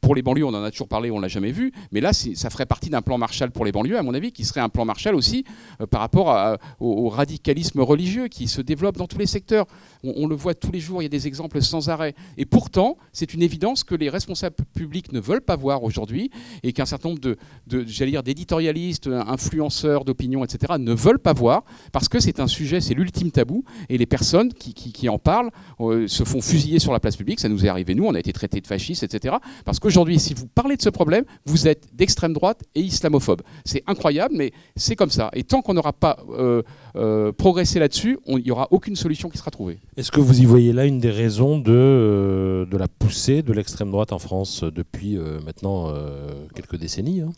pour les banlieues, on en a toujours parlé, on ne l'a jamais vu, mais là, ça ferait partie d'un plan Marshall pour les banlieues, à mon avis, qui serait un plan Marshall aussi par rapport au radicalisme religieux qui se développe dans tous les secteurs. On le voit tous les jours, il y a des exemples sans arrêt. Et pourtant, c'est une évidence que les responsables publics ne veulent pas voir aujourd'hui, et qu'un certain nombre d'éditorialistes, influenceurs d'opinion, etc., ne veulent pas voir, parce que c'est un sujet, c'est l'ultime tabou, et les personnes qui en parlent se font fusiller sur la place publique. Ça nous est arrivé, nous, on a été traités de fascistes, etc., parce qu'aujourd'hui, si vous parlez de ce problème, vous êtes d'extrême droite et islamophobe. C'est incroyable, mais c'est comme ça. Et tant qu'on n'aura pas progressé là-dessus, il n'y aura aucune solution qui sera trouvée. Est-ce que vous y voyez là une des raisons de la poussée de l'extrême droite en France depuis maintenant quelques décennies, hein?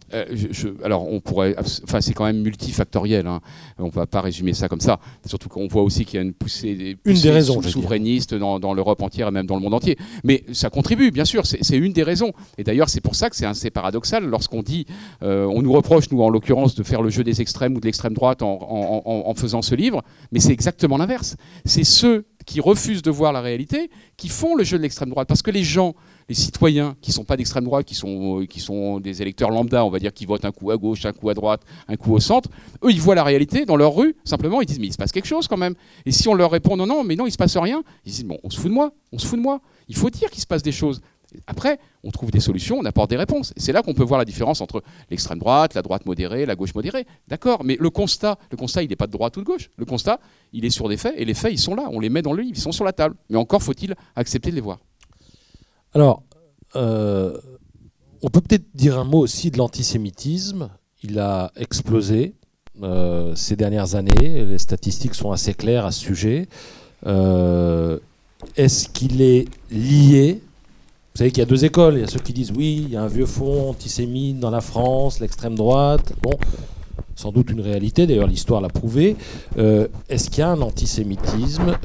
Alors, on pourrait... Enfin, c'est quand même multifactoriel, hein. On ne va pas résumer ça comme ça. Surtout qu'on voit aussi qu'il y a une poussée des raisons, souverainiste dans l'Europe entière et même dans le monde entier. Mais ça contribue, bien sûr. C'est une des raisons. Et d'ailleurs, c'est pour ça que c'est assez paradoxal lorsqu'on dit... on nous reproche, nous, en l'occurrence, de faire le jeu des extrêmes ou de l'extrême droite en faisant ce livre. Mais c'est exactement l'inverse. C'est ceux qui refusent de voir la réalité qui font le jeu de l'extrême droite. Parce que les gens, les citoyens qui ne sont pas d'extrême droite, qui sont des électeurs lambda, on va dire, qui votent un coup à gauche, un coup à droite, un coup au centre, eux, ils voient la réalité dans leur rue, simplement, ils disent, mais il se passe quelque chose quand même. Et si on leur répond, non, mais non, il ne se passe rien, ils disent, bon, on se fout de moi. Il faut dire qu'il se passe des choses. Après, on trouve des solutions, on apporte des réponses. Et c'est là qu'on peut voir la différence entre l'extrême droite, la droite modérée, la gauche modérée. D'accord, mais le constat, il n'est pas de droite ou de gauche. Le constat, il est sur des faits, et les faits, ils sont là. On les met dans le livre, ils sont sur la table. Mais encore faut-il accepter de les voir. Alors, on peut peut-être dire un mot aussi de l'antisémitisme. Il a explosé. ces dernières années. Les statistiques sont assez claires à ce sujet. Est-ce qu'il est lié? Vous savez qu'il y a deux écoles. Il y a ceux qui disent oui, il y a un vieux fond antisémite dans la France, l'extrême droite. Bon, sans doute une réalité, d'ailleurs l'histoire l'a prouvé. Est-ce qu'il y a un antisémitisme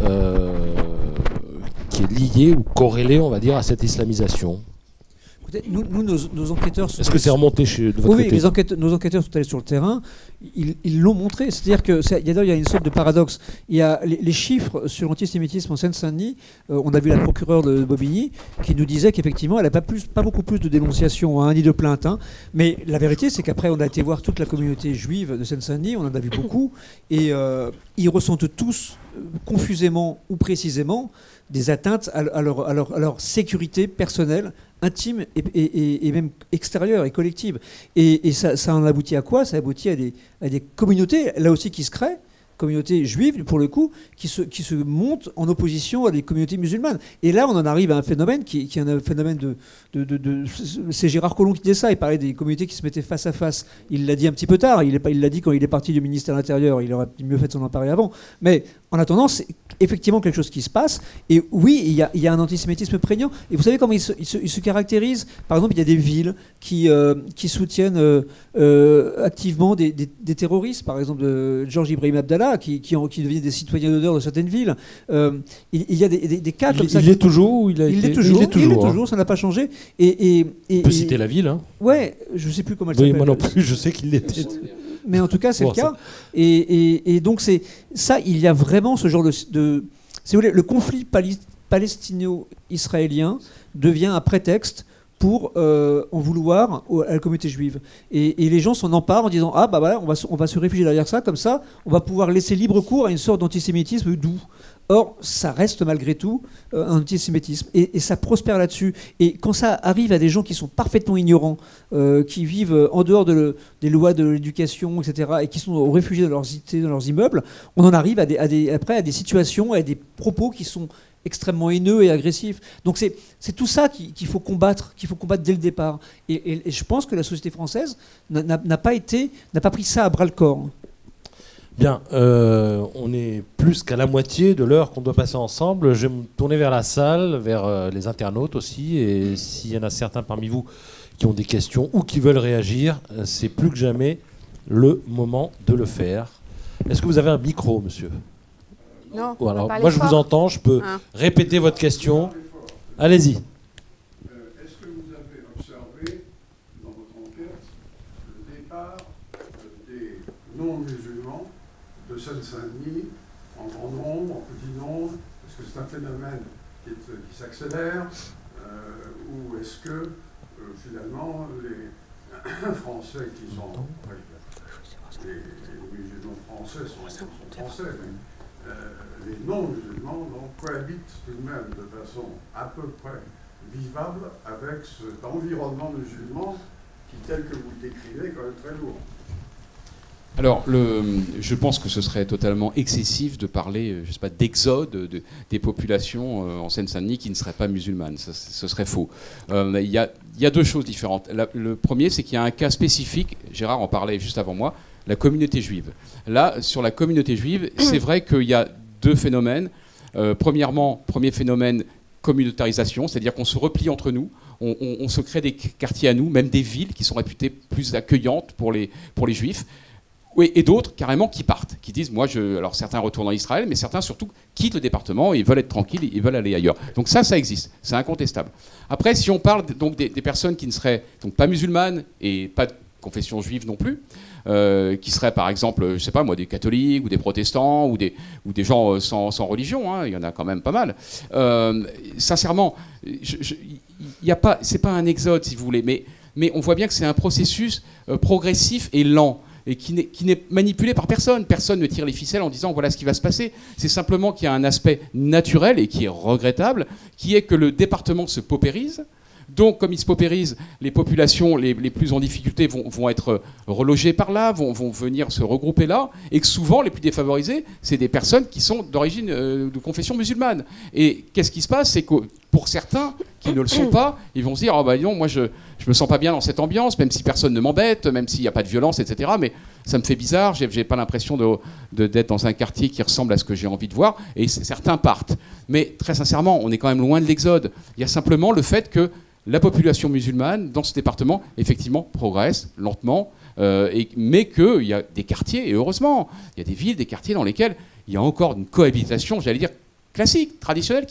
qui est lié ou corrélé, on va dire, à cette islamisation? Nous, nos enquêteurs... Est-ce que c'est remonté de votre côté? Oui, nos enquêteurs sont allés sur le terrain, ils l'ont montré. C'est-à-dire qu'il y a une sorte de paradoxe. Il y a les chiffres sur l'antisémitisme en Seine-Saint-Denis. On a vu la procureure de Bobigny qui nous disait qu'effectivement, elle n'a pas beaucoup plus de dénonciations, ni de plaintes. Mais la vérité, c'est qu'après, on a été voir toute la communauté juive de Seine-Saint-Denis, on en a vu beaucoup, et ils ressentent tous, confusément ou précisément, des atteintes à leur sécurité personnelle, intime et même extérieure et collective. Et ça en aboutit à quoi? Ça aboutit à des communautés, là aussi, qui se créent, communautés juives, pour le coup, qui se montent en opposition à des communautés musulmanes. Et là, on en arrive à un phénomène qui est un phénomène c'est Gérard Collomb qui disait ça, il parlait des communautés qui se mettaient face à face. Il l'a dit un petit peu tard, il l'a dit quand il est parti du ministère de l'Intérieur, il aurait mieux fait de s'en emparer avant. Mais en attendant, c'est effectivement quelque chose qui se passe. Et oui, il y a un antisémitisme prégnant. Et vous savez comment il se caractérise? Par exemple, il y a des villes qui soutiennent activement des terroristes, par exemple de Georges Ibrahim Abdallah, qui deviennent des citoyens d'honneur de certaines villes. Il y a des cas comme ça. Il est toujours ou il est toujours, ça n'a pas changé. On peut citer la ville. Hein. Ouais, je ne sais plus comment elle s'appelle. Oui, moi non plus, je sais qu'il l'était. Mais en tout cas, c'est le cas. Et donc, c'est ça, il y a vraiment ce genre de si vous voulez, le conflit palestino-israélien devient un prétexte pour en vouloir à la communauté juive. Et les gens s'en emparent en disant « Ah, bah voilà, on va se réfugier derrière ça, comme ça, on va pouvoir laisser libre cours à une sorte d'antisémitisme doux. » Or, ça reste malgré tout un antisémitisme. Et ça prospère là-dessus. Et quand ça arrive à des gens qui sont parfaitement ignorants, qui vivent en dehors des lois de l'éducation, etc., et qui sont réfugiés dans leurs cités, dans leurs immeubles, on en arrive après à des situations, à des propos qui sont extrêmement haineux et agressifs. Donc c'est tout ça qu'il faut combattre dès le départ. Et je pense que la société française n'a pas pris ça à bras-le-corps. Bien, on est plus qu'à la moitié de l'heure qu'on doit passer ensemble. Je vais me tourner vers la salle, vers les internautes aussi. Et s'il y en a certains parmi vous qui ont des questions ou qui veulent réagir, c'est plus que jamais le moment de le faire. Est-ce que vous avez un micro, monsieur? Non. Alors, moi, je vous entends. Je peux répéter votre question. Allez-y. Est-ce que vous avez observé dans votre enquête le départ des non-musulmans de Seine-Saint-Denis en grand nombre, en petit nombre? Est-ce que c'est un phénomène qui s'accélère ou est-ce que finalement les Français qui sont... Les musulmans français sont français, mais les non-musulmans cohabitent tout de même de façon à peu près vivable avec cet environnement musulman qui, tel que vous le décrivez, est quand même très lourd. Alors, je pense que ce serait totalement excessif de parler, je sais pas, d'exode des populations en Seine-Saint-Denis qui ne seraient pas musulmanes. Ce serait faux. Il y a deux choses différentes. Le premier, c'est qu'il y a un cas spécifique, Gérard en parlait juste avant moi, la communauté juive. Là, sur la communauté juive, c'est vrai qu'il y a deux phénomènes. Premièrement, premier phénomène, communautarisation, c'est-à-dire qu'on se replie entre nous, on se crée des quartiers à nous, même des villes qui sont réputées plus accueillantes pour les juifs. Oui, et d'autres, carrément, qui partent, qui disent, alors certains retournent en Israël, mais certains surtout quittent le département, et ils veulent être tranquilles, ils veulent aller ailleurs. Donc ça existe, c'est incontestable. Après, si on parle donc des personnes qui ne seraient donc pas musulmanes et pas de confession juive non plus, qui seraient par exemple, je sais pas moi, des catholiques ou des protestants ou des gens sans religion, hein, il y en a quand même pas mal. Sincèrement, c'est pas un exode si vous voulez, mais on voit bien que c'est un processus progressif et lent. Et qui n'est manipulé par personne. Personne ne tire les ficelles en disant voilà ce qui va se passer. C'est simplement qu'il y a un aspect naturel et qui est regrettable, qui est que le département se paupérise. Donc, comme il se paupérise, les populations les plus en difficulté vont être relogées par là, vont venir se regrouper là, et que souvent, les plus défavorisés, c'est des personnes qui sont d'origine de confession musulmane. Et qu'est-ce qui se passe? C'est que pour certains, qui ne le sont pas, ils vont se dire, oh bah non, moi je me sens pas bien dans cette ambiance, même si personne ne m'embête, même s'il n'y a pas de violence, etc. Mais ça me fait bizarre, j'ai pas l'impression d'être dans un quartier qui ressemble à ce que j'ai envie de voir, et certains partent. Mais très sincèrement, on est quand même loin de l'exode. Il y a simplement le fait que la population musulmane dans ce département, effectivement, progresse lentement, mais qu'il y a des quartiers, et heureusement, il y a des villes, des quartiers dans lesquels il y a encore une cohabitation, j'allais dire, classique, traditionnelle,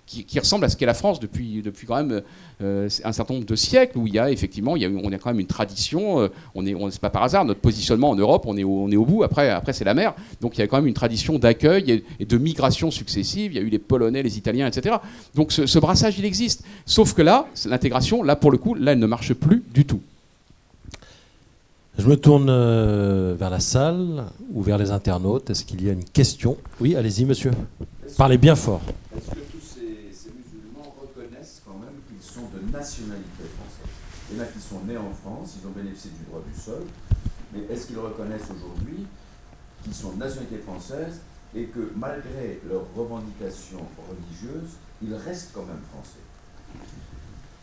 qui ressemble à ce qu'est la France depuis quand même un certain nombre de siècles, où il y a effectivement, on a quand même une tradition, c'est pas par hasard, notre positionnement en Europe, on est au bout, après c'est la mer, donc il y a quand même une tradition d'accueil et de migration successive, il y a eu les Polonais, les Italiens, etc. Donc ce brassage, il existe, sauf que là, l'intégration, là pour le coup, là elle ne marche plus du tout. Je me tourne vers la salle ou vers les internautes. Est-ce qu'il y a une question? Oui, allez-y, monsieur. Parlez bien fort. Est-ce que tous ces musulmans reconnaissent quand même qu'ils sont de nationalité française? Il y en a qui sont nés en France, ils ont bénéficié du droit du sol, mais est-ce qu'ils reconnaissent aujourd'hui qu'ils sont de nationalité française et que malgré leurs revendications religieuses, ils restent quand même français?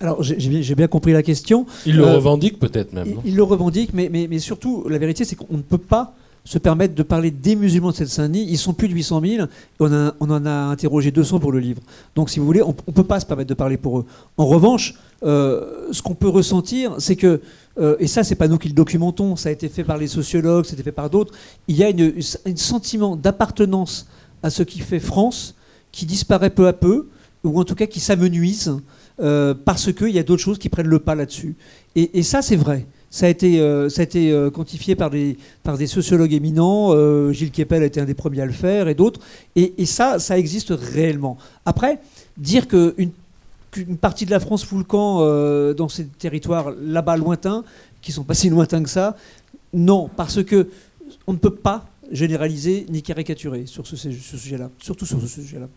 Alors, j'ai bien compris la question. Il le revendique peut-être même. Il le revendique, mais surtout, la vérité, c'est qu'on ne peut pas se permettre de parler des musulmans de Seine-Saint-Denis. Ils sont plus de 800 000. Et on en a interrogé 200 pour le livre. Donc, si vous voulez, on ne peut pas se permettre de parler pour eux. En revanche, ce qu'on peut ressentir, c'est que, et ça, c'est pas nous qui le documentons, ça a été fait par les sociologues, ça a été fait par d'autres, il y a un sentiment d'appartenance à ce qui fait France, qui disparaît peu à peu, ou en tout cas qui s'amenuise, parce qu'il y a d'autres choses qui prennent le pas là-dessus. Et ça, c'est vrai. Ça a été quantifié par des sociologues éminents. Gilles Kepel a été un des premiers à le faire, et d'autres. Et ça existe réellement. Après, dire qu'une partie de la France fout le camp dans ces territoires là-bas lointains, qui sont pas si lointains que ça, non, parce que on ne peut pas généraliser ni caricaturer sur ce sujet-là, surtout sur ce sujet-là.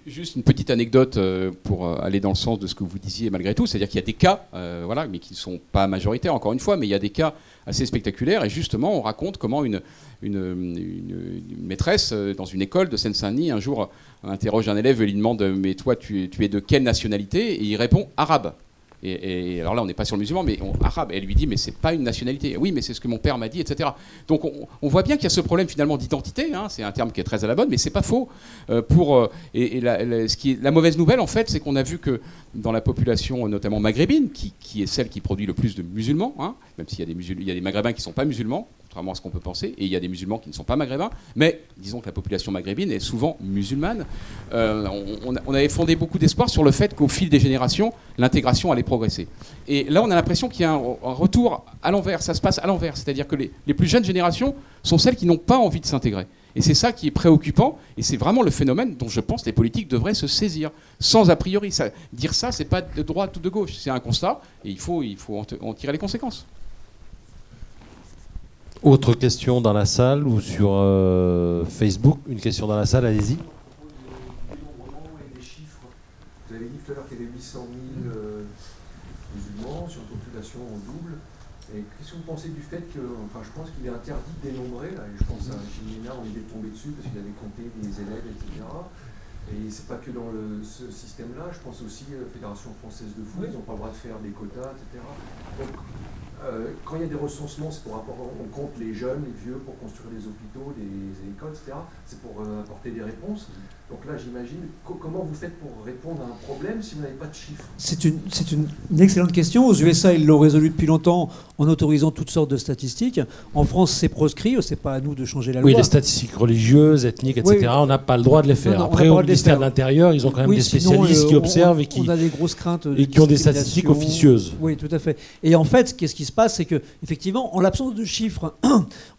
Juste une petite anecdote pour aller dans le sens de ce que vous disiez malgré tout, c'est-à-dire qu'il y a des cas, voilà, mais qui ne sont pas majoritaires encore une fois, mais il y a des cas assez spectaculaires, et justement on raconte comment une maîtresse dans une école de Seine-Saint-Denis un jour interroge un élève et lui demande « mais toi tu es de quelle nationalité ?» et il répond « arabe ». Et alors là, on n'est pas sur le musulman, mais arabe. Et elle lui dit, mais c'est pas une nationalité. Oui, mais c'est ce que mon père m'a dit, etc. Donc on voit bien qu'il y a ce problème finalement d'identité. Hein, c'est un terme qui est très à la mode, mais c'est pas faux. La mauvaise nouvelle, en fait, c'est qu'on a vu que dans la population, notamment maghrébine, qui est celle qui produit le plus de musulmans, hein, même s'il y a des maghrébins qui ne sont pas musulmans, contrairement à ce qu'on peut penser, et il y a des musulmans qui ne sont pas maghrébins, mais disons que la population maghrébine est souvent musulmane. On avait fondé beaucoup d'espoir sur le fait qu'au fil des générations, l'intégration allait progresser. Et là, on a l'impression qu'il y a un retour à l'envers, ça se passe à l'envers, c'est-à-dire que les plus jeunes générations sont celles qui n'ont pas envie de s'intégrer. Et c'est ça qui est préoccupant, et c'est vraiment le phénomène dont je pense que les politiques devraient se saisir, sans a priori. Dire ça, c'est pas de droite ou de gauche, c'est un constat, et il faut en tirer les conséquences. Autre question dans la salle ou sur Facebook? Une question dans la salle, allez-y. Des dénombrements et des chiffres. Vous avez dit tout à l'heure qu'il y avait 800 000 musulmans sur une population en double. Et qu'est-ce que vous pensez du fait que, enfin, je pense qu'il est interdit de dénombrer, là, et je pense à Gilles Ménard, on est tombé dessus parce qu'il avait compté des élèves, etc. Et c'est pas que dans ce système-là, je pense aussi à la Fédération française de foot, ils n'ont pas le droit de faire des quotas, etc. Donc, quand il y a des recensements, c'est pour on compte les jeunes, les vieux, pour construire des hôpitaux, des écoles, etc. C'est pour apporter des réponses. Donc là, j'imagine, comment vous faites pour répondre à un problème si vous n'avez pas de chiffres? C'est une excellente question. Aux USA, ils l'ont résolu depuis longtemps en autorisant toutes sortes de statistiques. En France, c'est proscrit. C'est pas à nous de changer la loi. Oui, les statistiques religieuses, ethniques, etc., oui. On n'a pas le droit de les faire. Non, après, au ministère de l'Intérieur, ils ont quand même des spécialistes qui observent et on a des grosses craintes et qui ont des statistiques officieuses. Oui, tout à fait. Et en fait, qu'est-ce qui se passe, c'est que effectivement, en l'absence de chiffres,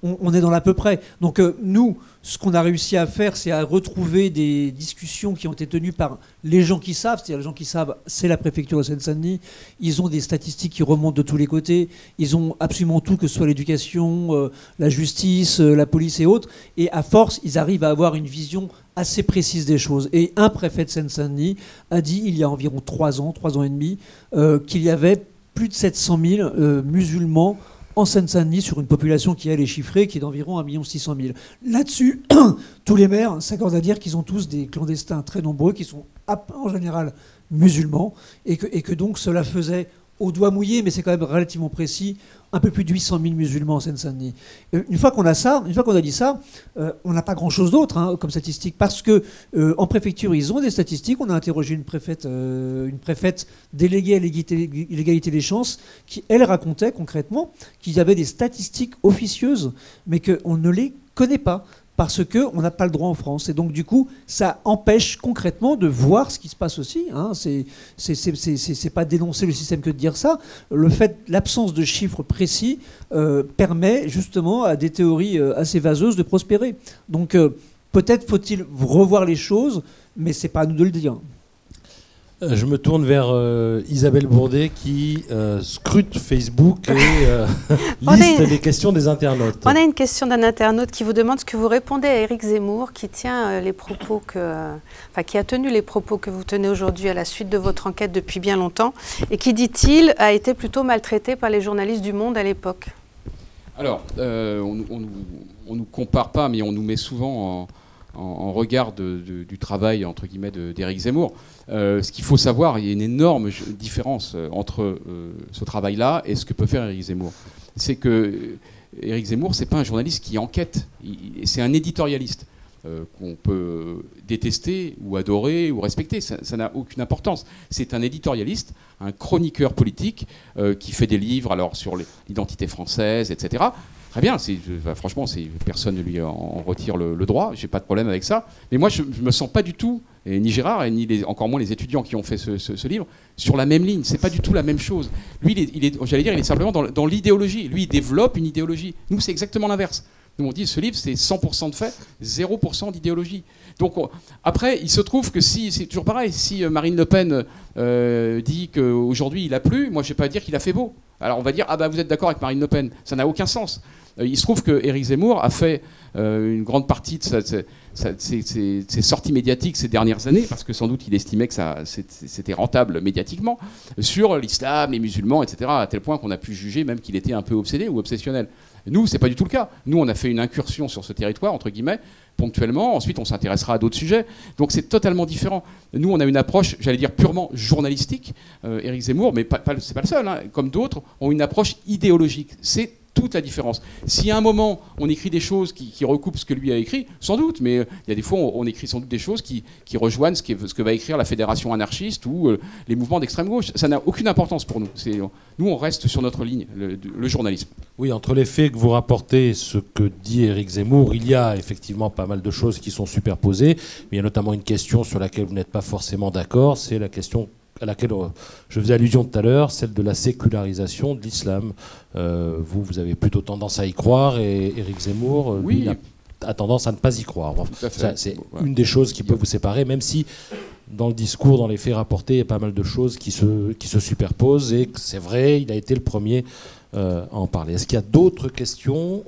on est dans l'à peu près. Donc nous, ce qu'on a réussi à faire, c'est à retrouver des discussions qui ont été tenues par les gens qui savent. C'est-à-dire les gens qui savent, c'est la préfecture de Seine-Saint-Denis. Ils ont des statistiques qui remontent de tous les côtés. Ils ont absolument tout, que ce soit l'éducation, la justice, la police et autres. Et à force, ils arrivent à avoir une vision assez précise des choses. Et un préfet de Seine-Saint-Denis a dit, il y a environ 3 ans et demi, qu'il y avait plus de 700 000 musulmans en Seine-Saint-Denis sur une population qui, elle, est chiffrée, qui est d'environ 1 600 000. Là-dessus, tous les maires s'accordent à dire qu'ils ont tous des clandestins très nombreux, qui sont en général musulmans, et que donc cela faisait, au doigt mouillé, mais c'est quand même relativement précis, un peu plus de 800 000 musulmans en Seine-Saint-Denis. Une fois qu'on a dit ça, on n'a pas grand-chose d'autre comme statistique, parce que en préfecture, ils ont des statistiques. On a interrogé une préfète déléguée à l'égalité des chances, qui, elle, racontait concrètement qu'il y avait des statistiques officieuses, mais qu'on ne les connaît pas, parce qu'on n'a pas le droit en France. Et donc, du coup, ça empêche concrètement de voir ce qui se passe aussi. C'est pas dénoncer le système que de dire ça. L'absence de chiffres précis permet justement à des théories assez vaseuses de prospérer. Donc, peut-être faut-il revoir les choses, mais c'est pas à nous de le dire. Je me tourne vers Isabelle Bourdet qui scrute Facebook et liste les questions des internautes. On a une question d'un internaute qui vous demande ce que vous répondez à Éric Zemmour qui tient qui a tenu les propos que vous tenez aujourd'hui à la suite de votre enquête depuis bien longtemps et qui, dit-il, a été plutôt maltraité par les journalistes du Monde à l'époque. Alors, on nous compare pas, mais on nous met souvent en regard du travail, entre guillemets, d'Éric Zemmour. Ce qu'il faut savoir, il y a une énorme différence entre ce travail-là et ce que peut faire Éric Zemmour. C'est que Éric Zemmour, c'est pas un journaliste qui enquête, c'est un éditorialiste qu'on peut détester ou adorer ou respecter. Ça n'a aucune importance. C'est un éditorialiste, un chroniqueur politique qui fait des livres alors sur l'identité française, etc. Très bien, franchement, personne ne lui en retire le droit, j'ai pas de problème avec ça. Mais moi, je me sens pas du tout, et ni Gérard, et encore moins les étudiants qui ont fait ce livre, sur la même ligne. C'est pas du tout la même chose. Lui, il est simplement dans l'idéologie. Lui, il développe une idéologie. Nous, c'est exactement l'inverse. Nous, on dit ce livre, c'est 100% de fait, 0% d'idéologie. Donc, après, il se trouve que c'est toujours pareil, si Marine Le Pen dit qu'aujourd'hui, il a plu, moi, je ne vais pas dire qu'il a fait beau. Alors, on va dire, ah bah, vous êtes d'accord avec Marine Le Pen. Ça n'a aucun sens. Il se trouve que Éric Zemmour a fait une grande partie de ses sorties médiatiques ces dernières années, parce que sans doute il estimait que c'était rentable médiatiquement, sur l'islam, les musulmans, etc., à tel point qu'on a pu juger même qu'il était un peu obsédé ou obsessionnel. Nous, c'est pas du tout le cas. Nous, on a fait une incursion sur ce territoire, entre guillemets, ponctuellement. Ensuite, on s'intéressera à d'autres sujets. Donc, c'est totalement différent. Nous, on a une approche, j'allais dire, purement journalistique. Éric Zemmour, mais c'est pas le seul, comme d'autres, ont une approche idéologique. C'est toute la différence. Si à un moment, on écrit des choses qui recoupent ce que lui a écrit, sans doute, mais il y a des fois, on écrit sans doute des choses qui rejoignent ce que va écrire la Fédération anarchiste ou les mouvements d'extrême gauche. Ça n'a aucune importance pour nous. Nous, on reste sur notre ligne, le journalisme. Oui, entre les faits que vous rapportez et ce que dit Éric Zemmour, il y a effectivement pas mal de choses qui sont superposées, mais il y a notamment une question sur laquelle vous n'êtes pas forcément d'accord, c'est la question à laquelle je faisais allusion tout à l'heure, celle de la sécularisation de l'islam. Vous avez plutôt tendance à y croire, et Éric Zemmour, oui, lui, a tendance à ne pas y croire. C'est une des choses qui peut vous séparer, même si dans le discours, dans les faits rapportés, il y a pas mal de choses qui se superposent, et c'est vrai, il a été le premier à en parler. Est-ce qu'il y a d'autres questions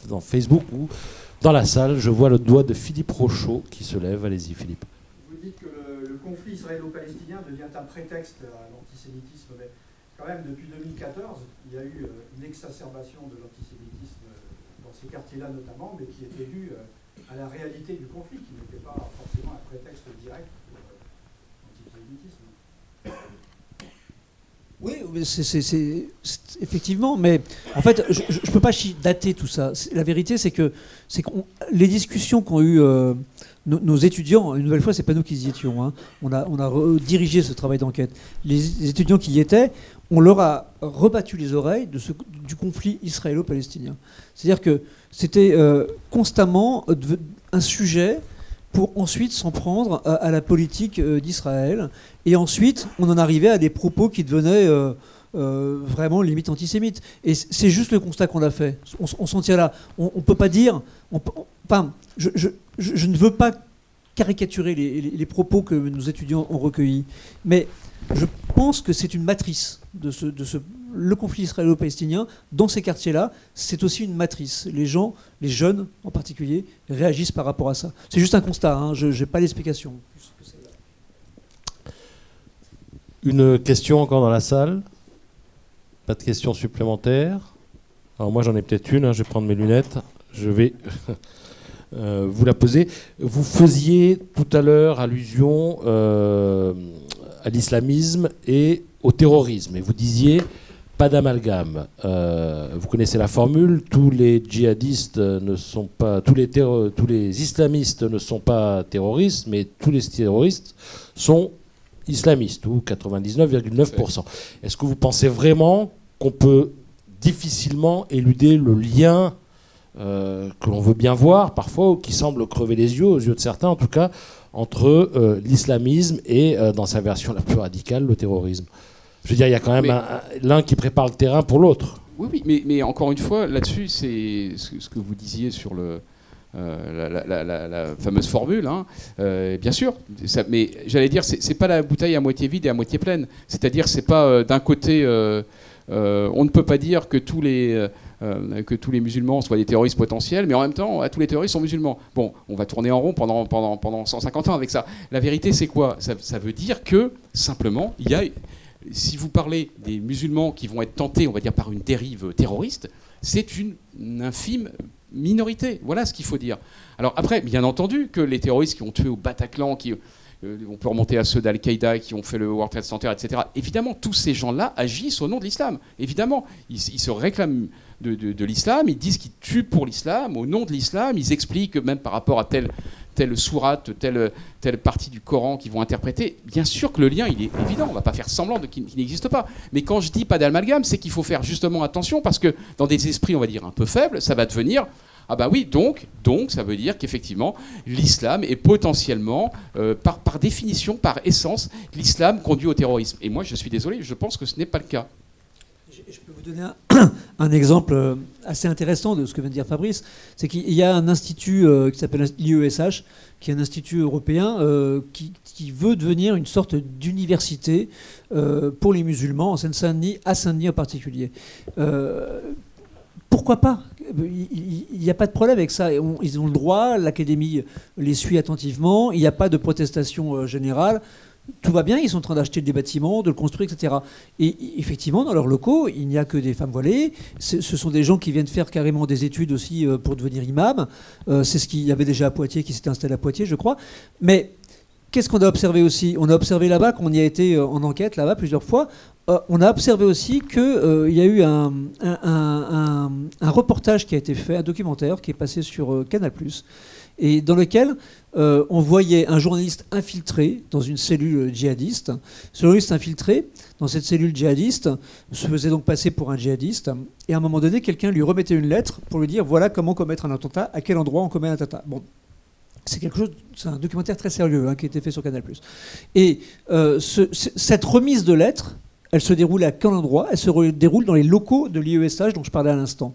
dans Facebook ou dans la salle? Je vois le doigt de Philippe Rochaud qui se lève. Allez-y, Philippe. Vous dites que le conflit israélo-palestinien devient un prétexte à l'antisémitisme, mais quand même depuis 2014, il y a eu une exacerbation de l'antisémitisme dans ces quartiers-là notamment, mais qui était due à la réalité du conflit, qui n'était pas forcément un prétexte direct pour l'antisémitisme. Oui, c'est effectivement, mais en fait, je ne peux pas dater tout ça. La vérité, c'est que les discussions qu'ont eu nos étudiants, une nouvelle fois, c'est pas nous qui y étions, on a dirigé ce travail d'enquête. Les étudiants qui y étaient, on leur a rebattu les oreilles du conflit israélo-palestinien. C'est-à-dire que c'était constamment un sujet pour ensuite s'en prendre à la politique d'Israël. Et ensuite, on en arrivait à des propos qui devenaient vraiment limite antisémites. Et c'est juste le constat qu'on a fait. On s'en tient là. On ne peut pas dire... Je ne veux pas caricaturer les propos que nos étudiants ont recueillis, mais je pense que c'est une matrice le conflit israélo-palestinien. Dans ces quartiers-là, c'est aussi une matrice. Les gens, les jeunes en particulier, réagissent par rapport à ça. C'est juste un constat, je n'ai pas d'explication. Une question encore dans la salle? Pas de questions supplémentaires? Alors moi j'en ai peut-être une, je vais prendre mes lunettes, je vais vous la poser. Vous faisiez tout à l'heure allusion à l'islamisme et au terrorisme, et vous disiez pas d'amalgame. Vous connaissez la formule, tous les djihadistes ne sont pas, tous les islamistes ne sont pas terroristes, mais tous les terroristes sont islamistes, ou 99,9%. Est-ce que vous pensez vraiment qu'on peut difficilement éluder le lien que l'on veut bien voir parfois, ou qui semble crever les yeux, aux yeux de certains en tout cas, entre l'islamisme et, dans sa version la plus radicale, le terrorisme? Je veux dire, il y a quand même l'un qui prépare le terrain pour l'autre. Oui, mais encore une fois, là-dessus, c'est ce que vous disiez sur la fameuse formule, hein. Bien sûr, mais j'allais dire, c'est pas la bouteille à moitié vide et à moitié pleine. C'est-à-dire, c'est pas d'un côté, on ne peut pas dire que tous les musulmans soient des terroristes potentiels, mais en même temps, tous les terroristes sont musulmans. Bon, on va tourner en rond pendant 150 ans avec ça. La vérité, c'est quoi? Ça veut dire que, simplement, il y a... Si vous parlez des musulmans qui vont être tentés, on va dire, par une dérive terroriste, c'est une infime minorité. Voilà ce qu'il faut dire. Alors après, bien entendu que les terroristes qui ont tué au Bataclan, on peut remonter à ceux d'Al-Qaïda qui ont fait le World Trade Center, etc. Évidemment, tous ces gens-là agissent au nom de l'islam. Évidemment, ils se réclament de l'islam, ils disent qu'ils tuent pour l'islam, au nom de l'islam, ils expliquent même par rapport à telle sourate, telle partie du Coran qu'ils vont interpréter. Bien sûr que le lien, il est évident, on ne va pas faire semblant qu'il n'existe pas. Mais quand je dis pas d'amalgame, c'est qu'il faut faire justement attention, parce que dans des esprits, on va dire, un peu faibles, ça va devenir... Ah bah oui, donc ça veut dire qu'effectivement, l'islam est potentiellement, par définition, par essence, l'islam conduit au terrorisme. Et moi, je suis désolé, je pense que ce n'est pas le cas. Je peux vous donner un exemple assez intéressant de ce que vient de dire Fabrice. C'est qu'il y a un institut qui s'appelle l'IESH, qui est un institut européen qui veut devenir une sorte d'université pour les musulmans en Seine-Saint-Denis, à Saint-Denis en particulier. Pourquoi pas? Il n'y a pas de problème avec ça. Ils ont le droit, l'Académie les suit attentivement, il n'y a pas de protestation générale. Tout va bien, ils sont en train d'acheter des bâtiments, de le construire, etc. Et effectivement, dans leurs locaux, il n'y a que des femmes voilées. Ce sont des gens qui viennent faire carrément des études aussi pour devenir imam. C'est ce qu'il y avait déjà à Poitiers, qui s'était installé à Poitiers, je crois. Mais qu'est-ce qu'on a observé aussi? On a observé là-bas, qu'on y a été en enquête là-bas plusieurs fois, on a observé aussi qu'il y a eu un reportage qui a été fait, un documentaire qui est passé sur Canal+, et dans lequel on voyait un journaliste infiltré dans une cellule djihadiste. Ce journaliste infiltré dans cette cellule djihadiste se faisait donc passer pour un djihadiste, et à un moment donné, quelqu'un lui remettait une lettre pour lui dire voilà comment commettre un attentat, à quel endroit on commet un attentat. Bon. C'est un documentaire très sérieux qui a été fait sur Canal+. Et cette remise de lettres, elle se déroule à quel endroit? Elle se déroule dans les locaux de l'IESH dont je parlais à l'instant.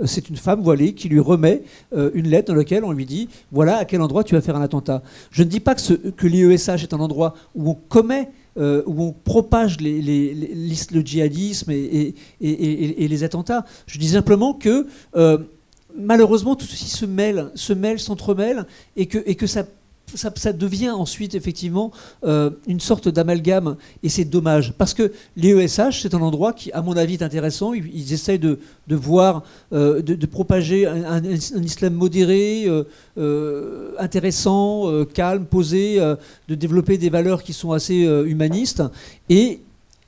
C'est une femme voilée qui lui remet une lettre dans laquelle on lui dit « Voilà à quel endroit tu vas faire un attentat ». Je ne dis pas que l'IESH est un endroit où on commet, où on propage le djihadisme et les attentats. Je dis simplement que malheureusement tout ceci se mêle, s'entremêle, et que ça devient ensuite effectivement une sorte d'amalgame, et c'est dommage parce que l'IESH c'est un endroit qui à mon avis est intéressant. Ils essayent de voir, de propager un islam modéré, intéressant, calme, posé, de développer des valeurs qui sont assez humanistes. Et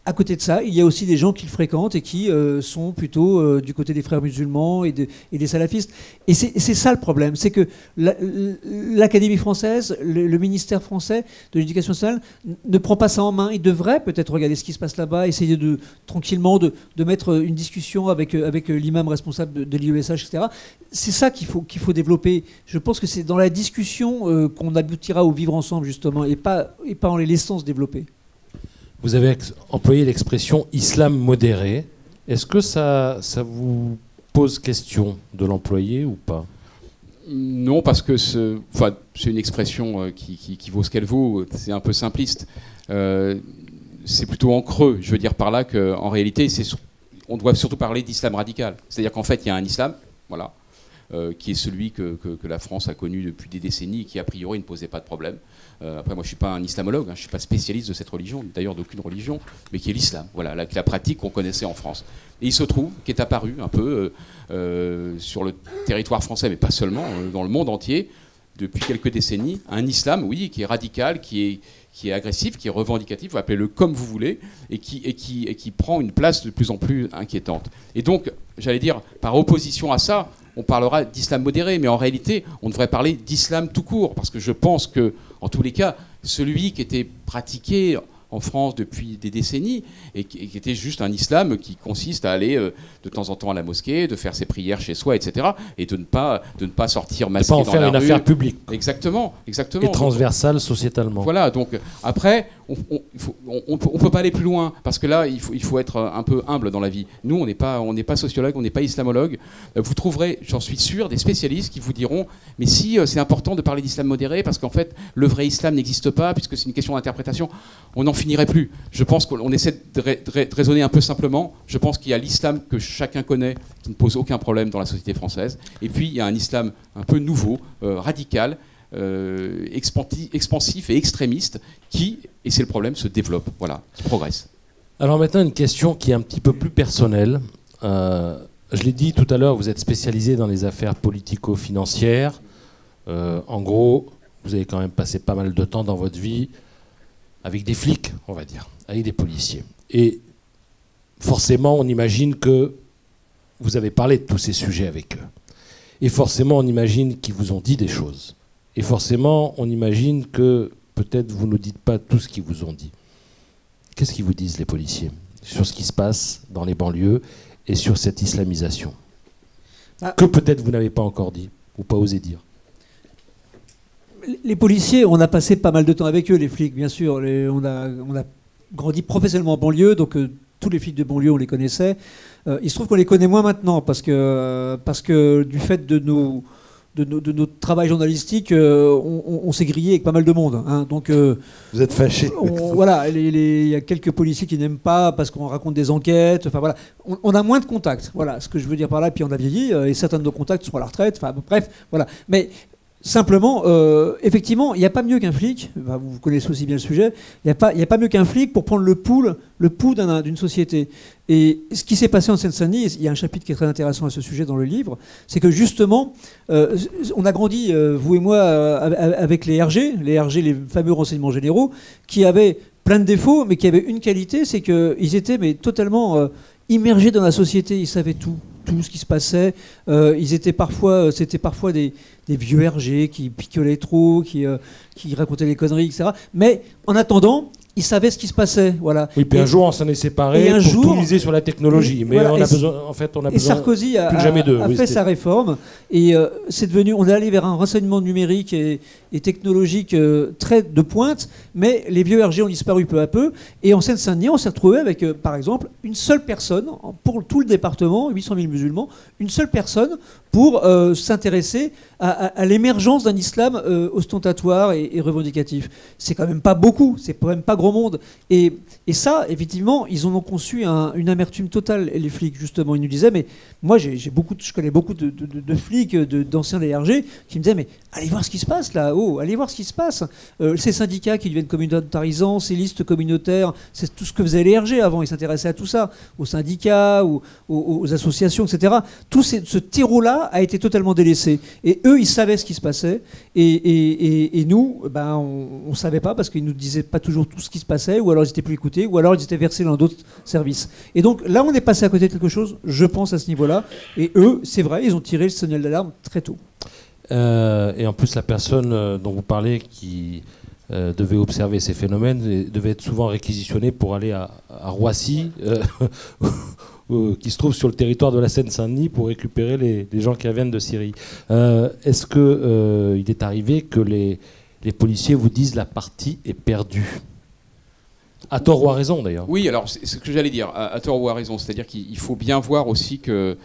à côté de ça, il y a aussi des gens qui le fréquentent et qui sont plutôt du côté des frères musulmans et des salafistes. Et c'est ça le problème, c'est que l'Académie française, le ministère français de l'Éducation nationale ne prend pas ça en main. Il devrait peut-être regarder ce qui se passe là-bas, essayer tranquillement de mettre une discussion avec l'imam responsable de l'IESH, etc. C'est ça qu'il faut développer. Je pense que c'est dans la discussion qu'on aboutira au vivre ensemble, justement, et pas en les laissant se développer. Vous avez employé l'expression « islam modéré ». Est-ce que ça vous pose question de l'employer ou pas? Non, parce que c'est une expression qui vaut ce qu'elle vaut. C'est un peu simpliste. C'est plutôt en creux. Je veux dire par là qu'en réalité, on doit surtout parler d'islam radical. C'est-à-dire qu'en fait, il y a un islam, voilà. qui est celui que la France a connu depuis des décennies et qui, a priori, ne posait pas de problème. Après, moi, je ne suis pas un islamologue, je ne suis pas spécialiste de cette religion, d'ailleurs d'aucune religion, mais qui est l'islam, voilà, la pratique qu'on connaissait en France. Et il se trouve qu'est apparu un peu sur le territoire français, mais pas seulement, dans le monde entier, depuis quelques décennies, un islam, oui, qui est radical, qui est agressif, qui est revendicatif, vous appelez-le comme vous voulez, et qui prend une place de plus en plus inquiétante. Et donc, j'allais dire, par opposition à ça, on parlera d'islam modéré, mais en réalité, on devrait parler d'islam tout court, parce que je pense que, en tous les cas, celui qui était pratiqué en France depuis des décennies, et qui était juste un islam qui consiste à aller de temps en temps à la mosquée, de faire ses prières chez soi, etc., et de ne pas sortir masqué dans la rue. De ne pas en faire une affaire publique. Exactement. Et transversale sociétalement. Voilà, donc après, on peut pas aller plus loin, parce que là, il faut être un peu humble dans la vie. Nous, on n'est pas sociologue, on n'est pas islamologue. Vous trouverez, j'en suis sûr, des spécialistes qui vous diront, mais si c'est important de parler d'islam modéré, parce qu'en fait, le vrai islam n'existe pas, puisque c'est une question d'interprétation, on n'en finirait plus. Je pense qu'on essaie de raisonner un peu simplement. Je pense qu'il y a l'islam que chacun connaît, qui ne pose aucun problème dans la société française, et puis il y a un islam un peu nouveau, radical, expansif et extrémiste qui, et c'est le problème, se développe, voilà, qui progresse. Alors maintenant, une question qui est un petit peu plus personnelle. Je l'ai dit tout à l'heure, vous êtes spécialisé dans les affaires politico-financières. En gros, vous avez quand même passé pas mal de temps dans votre vie avec des flics, on va dire, avec des policiers. Et forcément, on imagine que vous avez parlé de tous ces sujets avec eux. Et forcément, on imagine qu'ils vous ont dit des choses. Et forcément, on imagine que peut-être vous ne dites pas tout ce qu'ils vous ont dit. Qu'est-ce qu'ils vous disent, les policiers, sur ce qui se passe dans les banlieues et sur cette islamisation que peut-être vous n'avez pas encore dit ou pas osé dire? Les policiers, on a passé pas mal de temps avec eux, les flics, bien sûr. On a grandi professionnellement en banlieue, donc tous les flics de banlieue, on les connaissait. Il se trouve qu'on les connaît moins maintenant, parce que du fait de notre travail journalistique, on s'est grillé avec pas mal de monde. Hein, donc, vous êtes fâchés. Voilà, il y a quelques policiers qui n'aiment pas parce qu'on raconte des enquêtes. Enfin voilà, on a moins de contacts. Voilà, ce que je veux dire par là. Puis on a vieilli et certains de nos contacts sont à la retraite. Enfin bref, voilà. Mais simplement, effectivement, il n'y a pas mieux qu'un flic, vous connaissez aussi bien le sujet, il n'y a pas mieux qu'un flic pour prendre le pouls d'une société. Et ce qui s'est passé en Seine-Saint-Denis, il y a un chapitre qui est très intéressant à ce sujet dans le livre, c'est que justement, on a grandi, vous et moi, avec les RG, les fameux renseignements généraux, qui avaient plein de défauts, mais qui avaient une qualité, c'est qu'ils étaient totalement immergés dans la société, ils savaient tout ce qui se passait. C'était parfois des vieux RG qui picolaient trop, qui racontaient des conneries, etc. Mais en attendant, ils savaient ce qui se passait. Voilà. Oui, puis un jour, on s'en est séparés pour tout miser sur la technologie. Mais voilà, on a besoin, Sarkozy a fait sa réforme. Et on est allé vers un renseignement numérique et technologique très de pointe, mais les vieux RG ont disparu peu à peu. Et en Seine-Saint-Denis, on s'est retrouvé avec, par exemple, une seule personne, pour tout le département, 800 000 musulmans, une seule personne pour s'intéresser à l'émergence d'un islam ostentatoire et revendicatif. C'est quand même pas beaucoup, c'est quand même pas grand monde. Et ça, effectivement, ils en ont conçu une amertume totale, les flics, justement. Ils nous disaient, mais moi, je connais beaucoup de flics, d'anciens DRG, qui me disaient, mais allez voir ce qui se passe là, allez voir ce qui se passe. Ces syndicats qui deviennent communautarisants, ces listes communautaires, c'est tout ce que faisaient les RG avant, ils s'intéressaient à tout ça, aux syndicats, aux associations, etc. Tout ce terreau-là a été totalement délaissé. Et eux, ils savaient ce qui se passait, et nous, on ne savait pas, parce qu'ils ne nous disaient pas toujours tout ce qui se passait, ou alors ils n'étaient plus écoutés, ou alors ils étaient versés dans d'autres services. Et donc là, on est passé à côté de quelque chose, je pense, à ce niveau-là, et eux, c'est vrai, ils ont tiré le signal d'alarme très tôt. Et en plus, la personne dont vous parlez qui devait observer ces phénomènes devait être souvent réquisitionnée pour aller à Roissy, qui se trouve sur le territoire de la Seine-Saint-Denis, pour récupérer les gens qui reviennent de Syrie. Est-ce qu'il est arrivé que les policiers vous disent la partie est perdue? À tort ou à raison, d'ailleurs. Oui, alors c'est ce que j'allais dire, à tort ou à raison. C'est-à-dire qu'il faut bien voir aussi que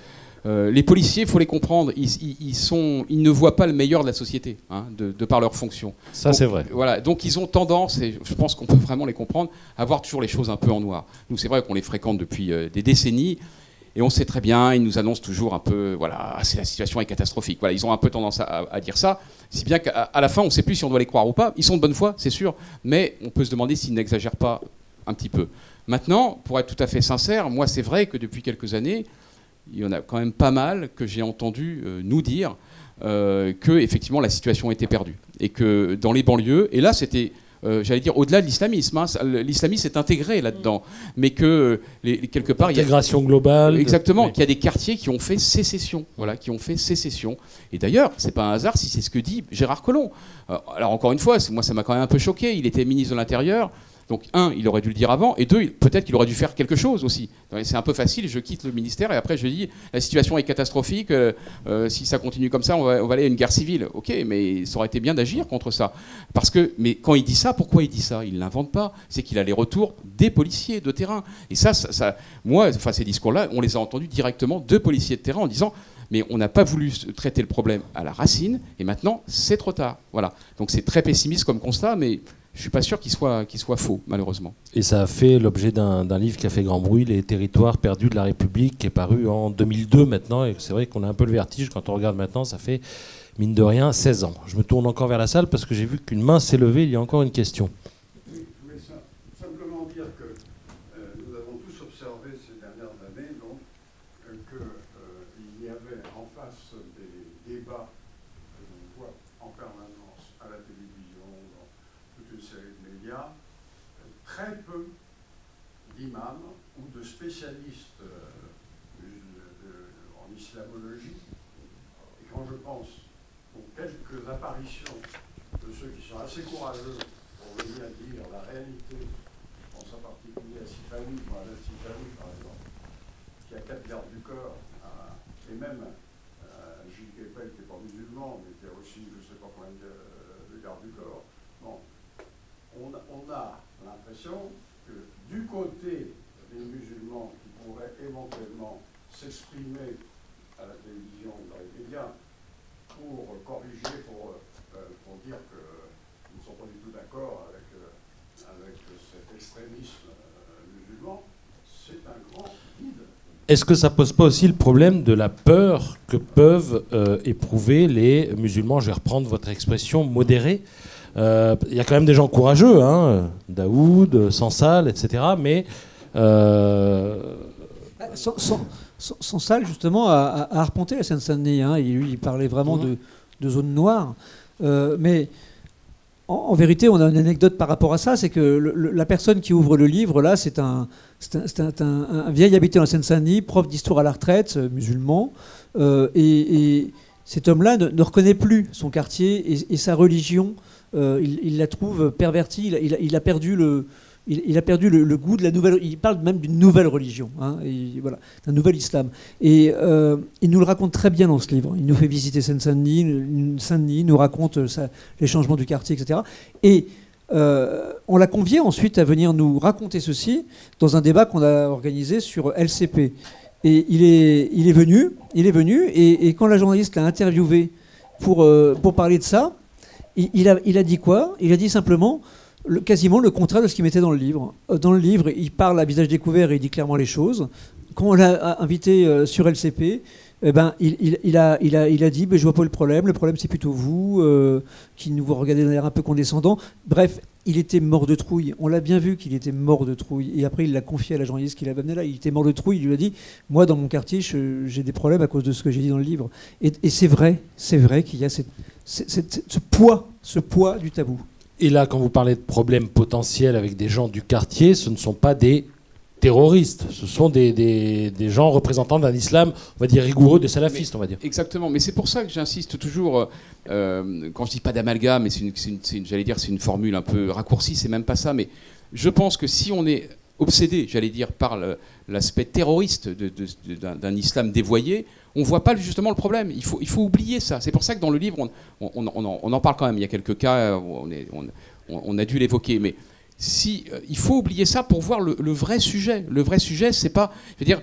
les policiers, il faut les comprendre, ils ne voient pas le meilleur de la société, hein, de par leur fonction. Ça, c'est vrai. Voilà, donc ils ont tendance, et je pense qu'on peut vraiment les comprendre, à voir toujours les choses un peu en noir. Nous, c'est vrai qu'on les fréquente depuis des décennies, Et on sait très bien, ils nous annoncent toujours un peu, voilà, la situation est catastrophique. Voilà, ils ont un peu tendance à dire ça, si bien qu'à la fin, on ne sait plus si on doit les croire ou pas. Ils sont de bonne foi, c'est sûr, mais on peut se demander s'ils n'exagèrent pas un petit peu. Maintenant, pour être tout à fait sincère, moi, c'est vrai que depuis quelques années, il y en a quand même pas mal que j'ai entendu nous dire que effectivement la situation était perdue et que dans les banlieues, et là c'était j'allais dire au-delà de l'islamisme, hein, l'islamisme est intégré là-dedans, mais que quelque part il y a intégration globale. Exactement, qu'il y a des quartiers qui ont fait sécession, voilà, qui ont fait sécession. Et d'ailleurs, c'est pas un hasard si c'est ce que dit Gérard Collomb. Alors encore une fois, moi ça m'a quand même un peu choqué. Il était ministre de l'Intérieur. Donc, un, il aurait dû le dire avant, et deux, peut-être qu'il aurait dû faire quelque chose aussi. C'est un peu facile, je quitte le ministère, et après je dis, la situation est catastrophique, si ça continue comme ça, on va aller à une guerre civile. Ok, mais ça aurait été bien d'agir contre ça. Mais quand il dit ça, pourquoi il dit ça? Il ne l'invente pas. C'est qu'il a les retours des policiers de terrain. Et moi, ces discours-là, on les a entendus directement de policiers de terrain en disant... Mais on n'a pas voulu traiter le problème à la racine, et maintenant, c'est trop tard. Voilà. Donc c'est très pessimiste comme constat, mais je ne suis pas sûr qu'il soit faux, malheureusement. Et ça a fait l'objet d'un livre qui a fait grand bruit, Les territoires perdus de la République, qui est paru en 2002 maintenant, et c'est vrai qu'on a un peu le vertige quand on regarde maintenant, ça fait, mine de rien, 16 ans. Je me tourne encore vers la salle parce que j'ai vu qu'une main s'est levée, il y a encore une question. Je voulais simplement dire que nous avons tous observé ces dernières années donc, qu'il y avait en face des débats que l'on voit en permanence à la télévision, dans toute une série de médias, très peu d'imams ou de spécialistes en islamologie. Et quand je pense aux quelques apparitions de ceux qui sont assez courageux pour venir dire la réalité, je pense en particulier à Sifawi, Mohamed Sifawi par exemple, qui a 4 gardes du corps, et même Gilles Kepel qui n'est pas musulman, mais qui a aussi je ne sais pas combien de gardes du corps. Bon, on a l'impression que du côté des musulmans qui pourraient éventuellement s'exprimer à la télévision ou dans les médias pour corriger, pour dire qu'ils ne sont pas du tout d'accord avec cet extrémisme musulman, c'est un grand vide. Est-ce que ça pose pas aussi le problème de la peur que peuvent éprouver les musulmans, je vais reprendre votre expression, modérés? Il y a quand même des gens courageux, hein, Daoud, Sansal, etc. Mais... Sansal, justement, a arpenté la Seine-Saint-Denis. Hein, et lui, il parlait vraiment de zones noires. Mais en vérité, on a une anecdote par rapport à ça. C'est que la personne qui ouvre le livre, là, c'est un vieil habitant de la Seine-Saint-Denis, prof d'histoire à la retraite, musulman. Et cet homme-là ne reconnaît plus son quartier et sa religion. Il la trouve pervertie. Il a perdu le goût de la nouvelle. Il parle même d'une nouvelle religion, hein, et voilà, d'un nouvel islam. Et il nous le raconte très bien dans ce livre. Il nous fait visiter Seine-Saint-Denis, nous raconte les changements du quartier, etc. Et on l'a convié ensuite à venir nous raconter ceci dans un débat qu'on a organisé sur LCP. Et il est venu. Et quand la journaliste l'a interviewé pour parler de ça, il a dit quoi? Il a dit simplement quasiment le contraire de ce qu'il mettait dans le livre. Dans le livre, il parle à visage découvert et il dit clairement les choses. Quand on l'a invité sur LCP, il a dit je vois pas le problème c'est plutôt vous qui nous regardez d'un air un peu condescendant. Bref, il était mort de trouille. On l'a bien vu qu'il était mort de trouille. Et après, il l'a confié à la journaliste qui l'avait amené là. Il était mort de trouille. Il lui a dit moi, dans mon quartier, j'ai des problèmes à cause de ce que j'ai dit dans le livre. Et c'est vrai qu'il y a ce poids du tabou. Et là, quand vous parlez de problèmes potentiels avec des gens du quartier, ce ne sont pas des terroristes, ce sont des gens représentants d'un islam, on va dire, rigoureux, des salafistes, on va dire. Exactement, mais c'est pour ça que j'insiste toujours, quand je dis pas d'amalgame, mais j'allais dire c'est une formule un peu raccourcie, c'est même pas ça, mais je pense que si on est obsédé, j'allais dire, par l'aspect terroriste d'un islam dévoyé, on ne voit pas justement le problème. Il faut oublier ça. C'est pour ça que dans le livre, on en parle quand même. Il y a quelques cas, on a dû l'évoquer. Mais il faut oublier ça pour voir le vrai sujet. Le vrai sujet, c'est pas... Je veux dire,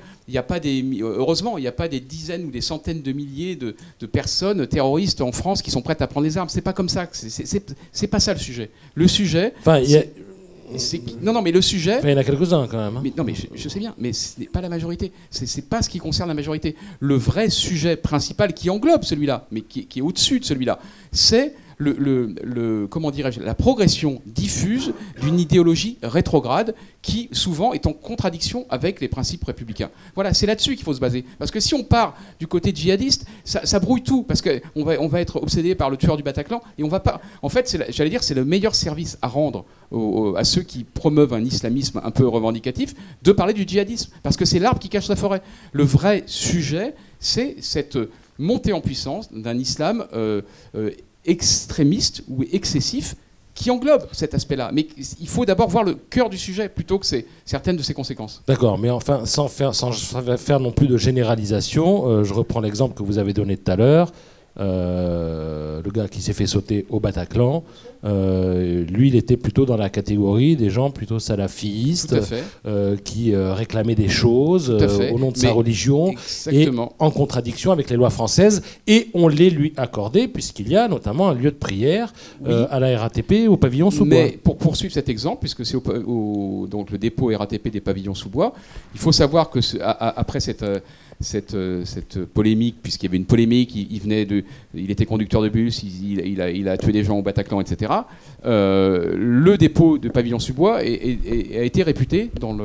heureusement, il n'y a pas des dizaines ou des centaines de milliers de personnes terroristes en France qui sont prêtes à prendre des armes. C'est pas comme ça. C'est pas ça le sujet. Le sujet... Enfin, Non, mais le sujet... Enfin, il y en a quelques-uns quand même. Hein. Mais, non, mais je sais bien, mais ce n'est pas la majorité. C'est pas ce qui concerne la majorité. Le vrai sujet principal qui englobe celui-là, mais qui est au-dessus de celui-là, c'est comment dirais-je, la progression diffuse d'une idéologie rétrograde qui souvent est en contradiction avec les principes républicains. Voilà, c'est là-dessus qu'il faut se baser. Parce que si on part du côté djihadiste, ça brouille tout, parce qu'on va être obsédé par le tueur du Bataclan, et on va pas... En fait, j'allais dire, c'est le meilleur service à rendre à ceux qui promeuvent un islamisme un peu revendicatif, de parler du djihadisme, parce que c'est l'arbre qui cache la forêt. Le vrai sujet, c'est cette montée en puissance d'un islam extrémiste ou excessif qui englobe cet aspect-là. Mais il faut d'abord voir le cœur du sujet plutôt que certaines de ses conséquences. D'accord, mais enfin, sans faire non plus de généralisation, je reprends l'exemple que vous avez donné tout à l'heure. Le gars qui s'est fait sauter au Bataclan, lui, il était plutôt dans la catégorie des gens plutôt salafistes, qui réclamaient des choses au nom de sa religion, exactement, et en contradiction avec les lois françaises, et on les lui accordait, puisqu'il y a notamment un lieu de prière à la RATP, au pavillon sous-bois. Mais pour poursuivre cet exemple, puisque c'est donc le dépôt RATP des pavillons sous-bois, il faut savoir que après cette polémique, puisqu'il y avait une polémique, il était conducteur de bus, il a tué des gens au Bataclan, etc. Le dépôt de pavillon sous-bois a été réputé dans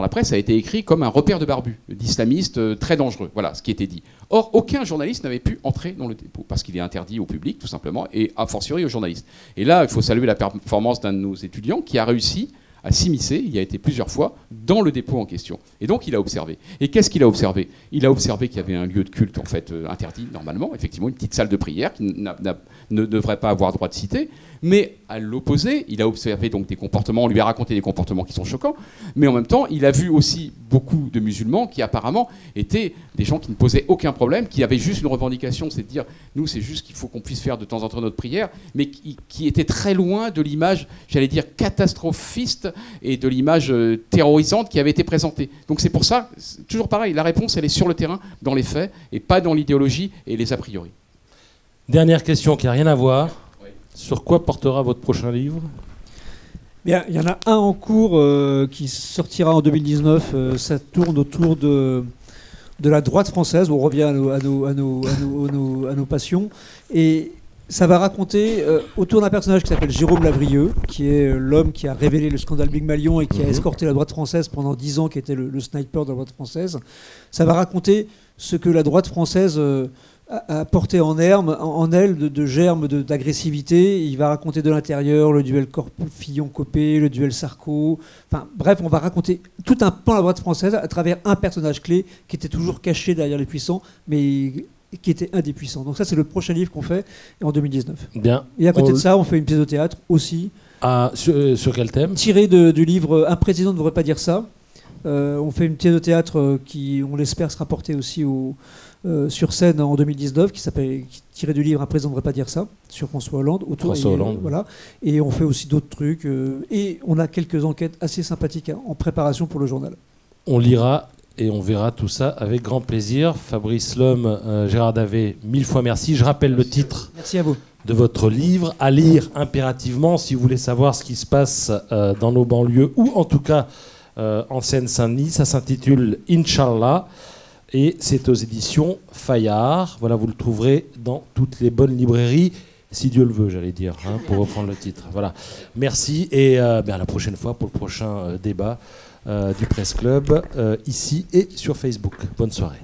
la presse, a été écrit comme un repère de barbus, d'islamistes très dangereux. Voilà ce qui était dit. Or, aucun journaliste n'avait pu entrer dans le dépôt, parce qu'il est interdit au public, tout simplement, et a fortiori aux journalistes. Et là, il faut saluer la performance d'un de nos étudiants qui a réussi à s'immiscer, il y a été plusieurs fois, dans le dépôt en question. Et donc il a observé. Et qu'est-ce qu'il a observé? Il a observé qu'il y avait un lieu de culte en fait interdit normalement, effectivement, une petite salle de prière qui ne devrait pas avoir droit de citer, mais à l'opposé, il a observé donc des comportements, on lui a raconté des comportements qui sont choquants, mais en même temps, il a vu aussi beaucoup de musulmans qui apparemment étaient des gens qui ne posaient aucun problème, qui avaient juste une revendication, c'est de dire, nous c'est juste qu'il faut qu'on puisse faire de temps en temps notre prière, mais qui étaient très loin de l'image, j'allais dire, catastrophiste et de l'image terrorisante qui avait été présentée. Donc c'est pour ça, toujours pareil, la réponse elle est sur le terrain, dans les faits, et pas dans l'idéologie et les a priori. Dernière question qui n'a rien à voir. Sur quoi portera votre prochain livre? Bien, il y en a un en cours qui sortira en 2019. Ça tourne autour de la droite française. On revient à nos passions. Et ça va raconter autour d'un personnage qui s'appelle Jérôme Lavrieux, qui est l'homme qui a révélé le scandale Big Malion et qui a escorté la droite française pendant 10 ans, qui était le sniper de la droite française. Ça va raconter ce que la droite française a porté en elle de germes d'agressivité. Il va raconter de l'intérieur le duel Fillon-Copé, le duel Sarko. Enfin, bref, on va raconter tout un pan de la droite française à travers un personnage clé qui était toujours caché derrière les puissants, mais qui était un des puissants. Donc ça, c'est le prochain livre qu'on fait en 2019. Bien. Et à côté de ça, on fait une pièce de théâtre aussi. Sur quel thème? Tiré du livre « Un président ne devrait pas dire ça ». On fait une pièce de théâtre qui, on l'espère, sera portée aussi sur scène en 2019, tirée du livre « Un président ne devrait pas dire ça », sur François Hollande. Voilà. Et on fait aussi d'autres trucs. Et on a quelques enquêtes assez sympathiques en préparation pour le journal. On lira et on verra tout ça avec grand plaisir. Fabrice Lhomme, Gérard Davet, 1000 fois merci. Je rappelle le titre de votre livre, à lire impérativement si vous voulez savoir ce qui se passe dans nos banlieues, ou en tout cas en Seine-Saint-Denis. Ça s'intitule Inch'Allah et c'est aux éditions Fayard. Voilà, vous le trouverez dans toutes les bonnes librairies, si Dieu le veut, j'allais dire, pour reprendre le titre. Voilà. Merci et à la prochaine fois pour le prochain débat du Presse Club, ici et sur Facebook. Bonne soirée.